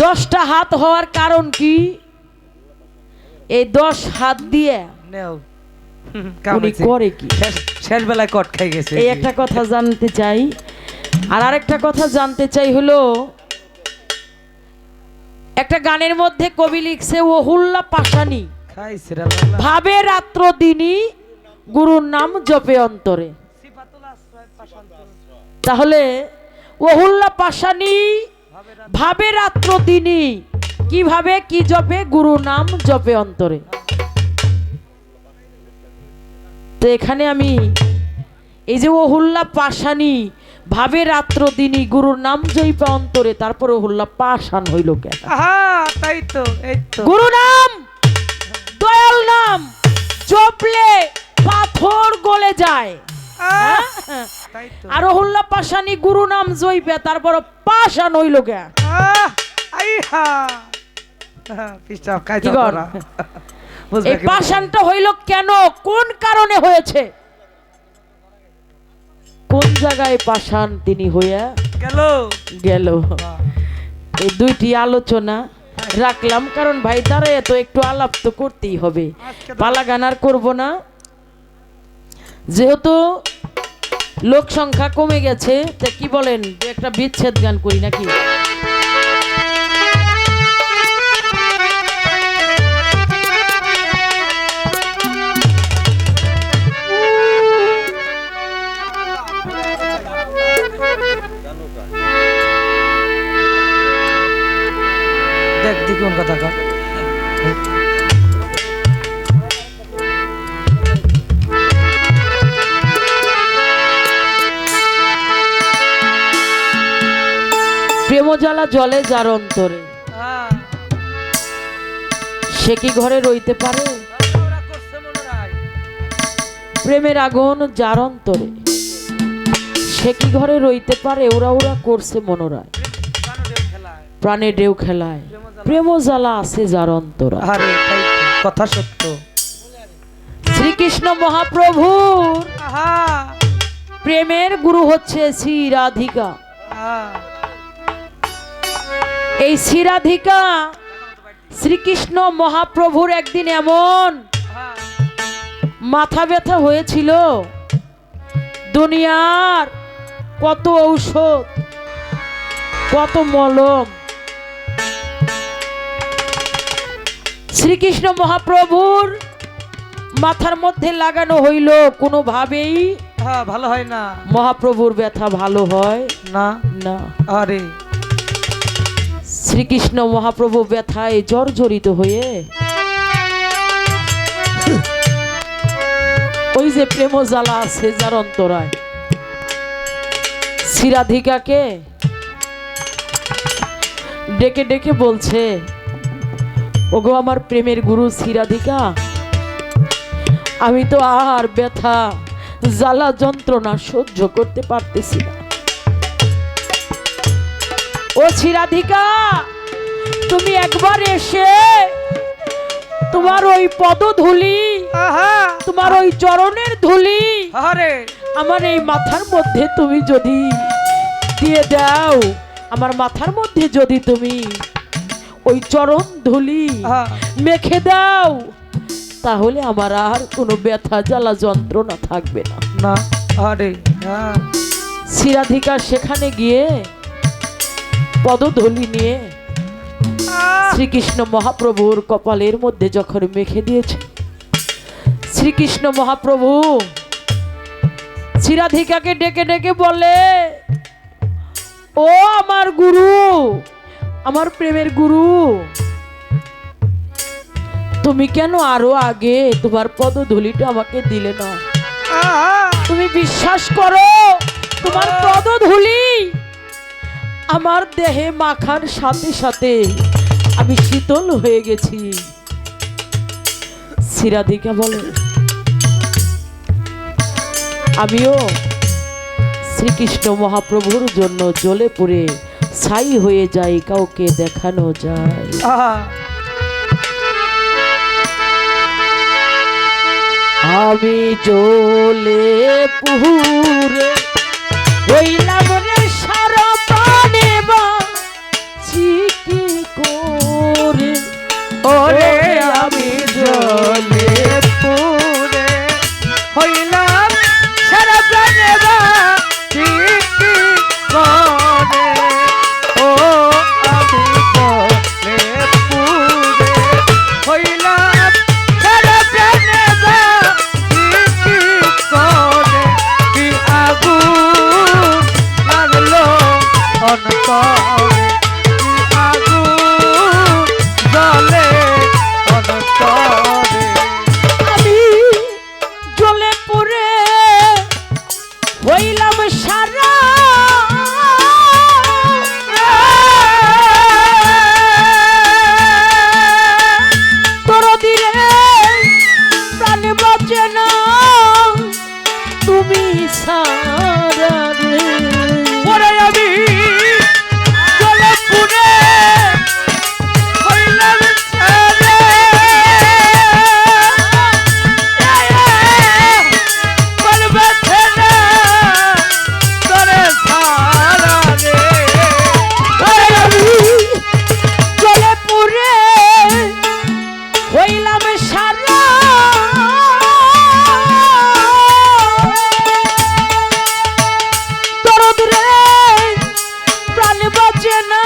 10টা হাত হওয়ার কারণ কি? এই 10 হাত দিয়ে নেও উনি করে কি? শেষ বেলায় কট খাই গেছে। এই একটা কথা জানতে চাই। আর আরেকটা কথা জানতে চাই হলো, একটা গানের মধ্যে কবি লিখছে ও হুল্লা পাশানি খাইছে ভাবে রাত্র দিনই গুরুর নাম জপে অন্তরে। তাহলে ও হুল্লা পাশানি ভাবে রাত্র দিনই কিভাবে কি জপে? গুরু নাম জপে অন্তরে। তো এখানে আমি এই যে ও হুল্লা পাশানি ভাবে রাত্র দিনই গুরুর নাম জপে অন্তরে, তারপরে হুল্লা পাশান হইল কেন? হ্যাঁ তাই তো। এই তো গুরু নাম দয়াল নাম জপলে পাথর গলে যায়। তাই তো। আর হুল্লা পাশানি গুরু নাম জইবে, তারপর পাশান হইল কে? আইহা পিস্তা খাইছো কি কর? তোরা। এই পাশানটা হইল কেন? কোন কারণে হয়েছে? কোন জায়গায় পাশান তিনি হইয়া গেল গেল? এই দুইটি আলোচনা রাখলাম, কারণ ভাই তারা এত একটু আলাপ তো করতেই হবে। পালা গান আর করবো না, যেহেতু লোক সংখ্যা কমে গেছে। তা কি বলেন, একটা বিচ্ছেদ গান করি নাকি? দেখ কোন কথা কর। প্রেমজ্বালা জলে যার অন্তরে, সে কি ঘরে রইতে পারে? প্রেমের আগুন যার অন্তরে, সে কি ঘরে রইতে পারে? ওরা ওরা করছে মনোরায়, প্রাণে ঢেউ খেলায় প্রেমজ্বালা আছে যার অন্তরে। আরে তাই তো, কথা সত্য। শ্রীকৃষ্ণ মহাপ্রভু প্রেমের গুরু হচ্ছে শ্রী রাধিকা। এই শ্রী রাধিকা শ্রীকৃষ্ণ মহাপ্রভুর একদিন এমন মাথা ব্যথা হয়েছিল, দুনিয়ার কত ঔষধ কত মলম শ্রীকৃষ্ণ মহাপ্রভুর মাথার মধ্যে লাগানো হইল, কোনোভাবেই ভালো হয় না। মহাপ্রভুর ব্যথা ভালো হয় না না। আরে শ্রীকৃষ্ণ মহাপ্রভু ব্যথায় জর্জরিত হয়ে ওই যে প্রেম জ্বালা আছে যার অন্তরায়, শ্রী রাধিকাকে ডেকে ডেকে বলছে, ওগো আমার প্রেমের গুরু শ্রী রাধিকা, আমি তো আর ব্যথা জ্বালা যন্ত্রণা সহ্য করতে পারতেছি না। ও শ্রীরাধিকা, তুমি একবার এসে তোমার ওই পদধূলি, আহা তোমার ওই চরণের ধুলি আরে আমার এই মাথার মধ্যে তুমি যদি দিয়ে দাও, আমার মাথার মধ্যে যদি তুমি ওই চরণ ধুলি আহা। মেখে দাও, তাহলে আমার আর কোনো ব্যথা জ্বালা যন্ত্রণা থাকবে না। না আরে হ্যাঁ শ্রীরাধিকা সেখানে গিয়ে পদধূলি নিয়ে শ্রীকৃষ্ণ মহাপ্রভুর কপালের মধ্যে যখন মেখে দিয়েছে, শ্রীকৃষ্ণ মহাপ্রভু শ্রীরাধিকাকে ডেকে ডেকে বলে, ও আমার গুরু, আমার প্রেমের গুরু, তুমি কেন আরো আগে তোমার পদধূলিটা আমাকে দিলে না? তুমি বিশ্বাস করো, তোমার পদধূলি আমার দেহে মাখার সাথে সাথে আমি শীতল হয়ে গেছি। শ্রীরাধিকা বলে, আমিও শ্রীকৃষ্ণ মহাপ্রভুর জন্য জ্বলে পুড়ে ছাই হয়ে যাই, কাউকে দেখানো যায়। আহা আমি জ্বলে পুড়ে হইলাম রে সারা প্রাণে বাঁচি কি করে, ওরে আমি জ্বলে পুড়ে হইলাম সারা প্রাণে বাঁচি কি করে। ও আমি জ্বলে পুড়ে হইলাম সারা প্রাণে বাঁচি কি করে। কি আগুন লাগলো অন্তরে, কি আগুন জ্বলে অন্তরে। আমি জ্বলে পুড়ে হইলাম সারা দরদিরে প্রাণ বাঁচে না তুমি সারা রে। ওরে আমি জ্বলে পুড়ে হইলাম সারা, বলবে না তোরে সারা রে। ওরে আমি জ্বলে পুড়ে হইলাম সারা দরদ রে প্রাণ বাঁচে না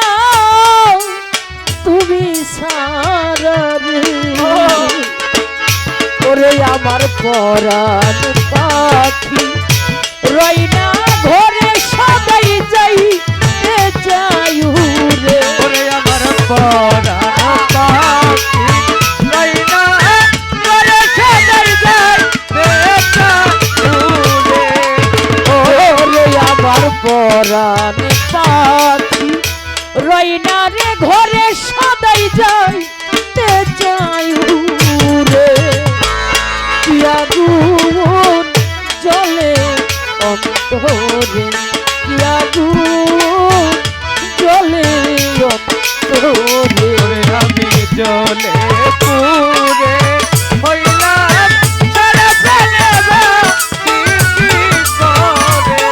তুমি সারা রে। ওরে আমার পরাণ পাখি রই না ঘরে সদাই যাই যাই রে। ওরে আমার পরাণ পাখি রইনা ঘরে সদাই যায় বেটা দূরে। ওরে আমার পরাণ পাখি রই না রে ঘরে সদাই যাই যাই রে। কি আগুন জ্বলে অন্তরে, কি আগুন জ্বলে অন্তরে। ওরে আমি জ্বলে পুড়ে হইলাম সারা প্রাণে বাঁচি কি করে।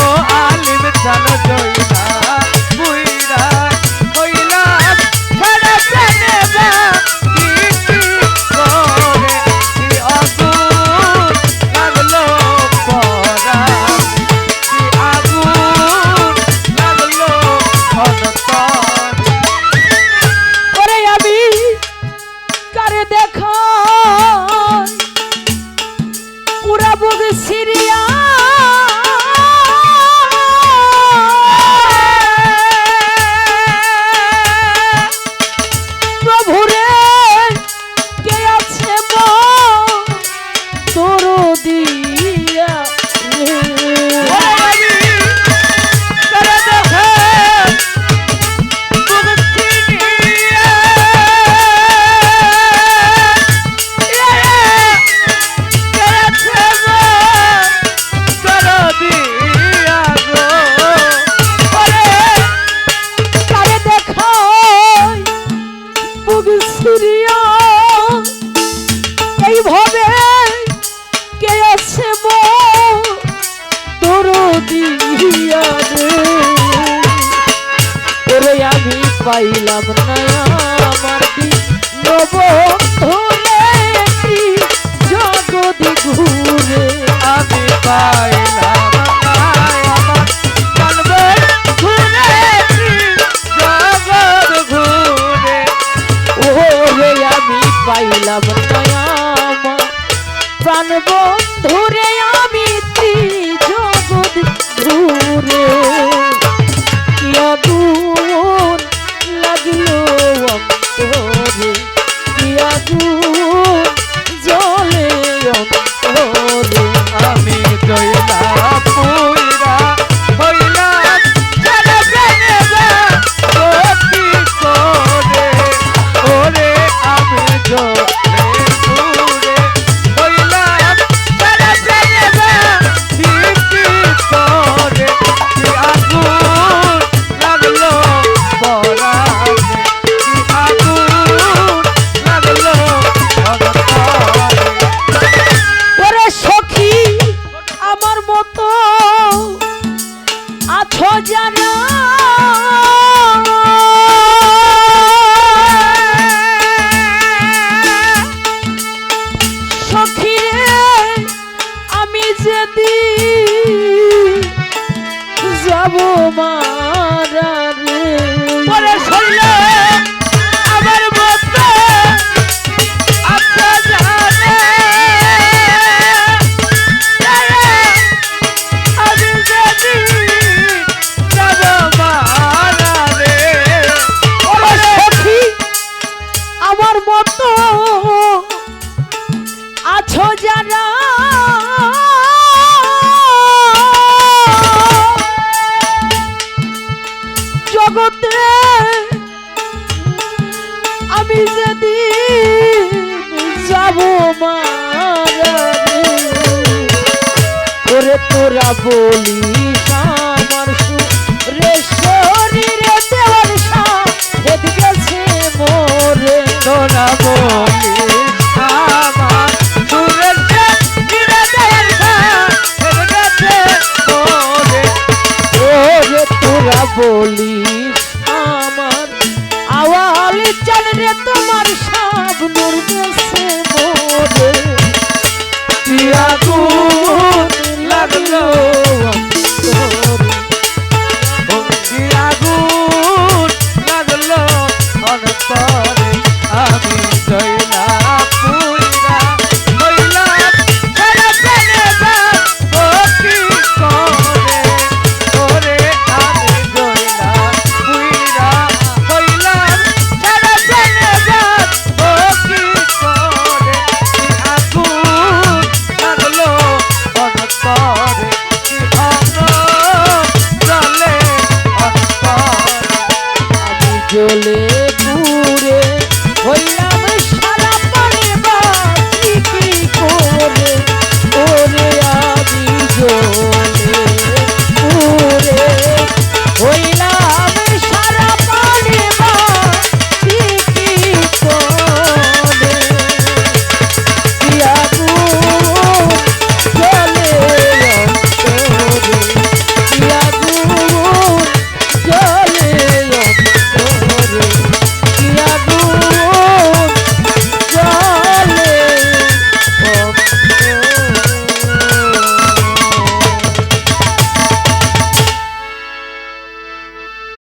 ও আলিম জান জয়না বুইরা হইলাম সারা প্রাণে বাঁচি কি করে। কি আগুন লাগলো পরাণ, কি আগুন লাগলো অন্তরে। ওরে আমি কারে দেখা পুরা বুক সিরিয়া প্রভুরে কে আছে তোর দিয়া পাইলাম না আমার নবন্ধুরে জগৎ ঘুরে আমি পাইলাম না আমার প্রাণবন্ধুরে জগৎ ঘুরে। ওরে আমি পাইলাম না আমার প্রাণবন্ধুরে আমি জগৎ ঘুরে কি আগুন লাগলো অন্তরে কি আগুন জ্বলে অন্তরে আমি জয়লা পুইরা হইলাম জানা জানেবা ও কি করে ওরে আমি জলে পুরে হইলাম জানা জানেবা কি করে কি আগুন লাগলো পরাণে কি আগুন লাগলো অন্তরে। ওরে সখী আমার মতো আছো যারা সখী রে আমি যেদিন যাব মারা রে পরে শৈল আমার মতো আচ্ছা জানে আমি যদি যাব মারা রে। ওরে সখী আমার মতো আছো যারা জগতে আমি যেদিন যাব মারা রে ওরে তোরা বলিস আমার সুরে শরীরে দেওয়ার সাথ গেছে মোরে তোরা বলিস আমার সুরের দিনে দেয়ার গেছে তোরে। ওরে তোরা বলিস আমার আওয়ালি চাল রে তোমার সব নূর গেছে মোরে কি আগুন লাগলো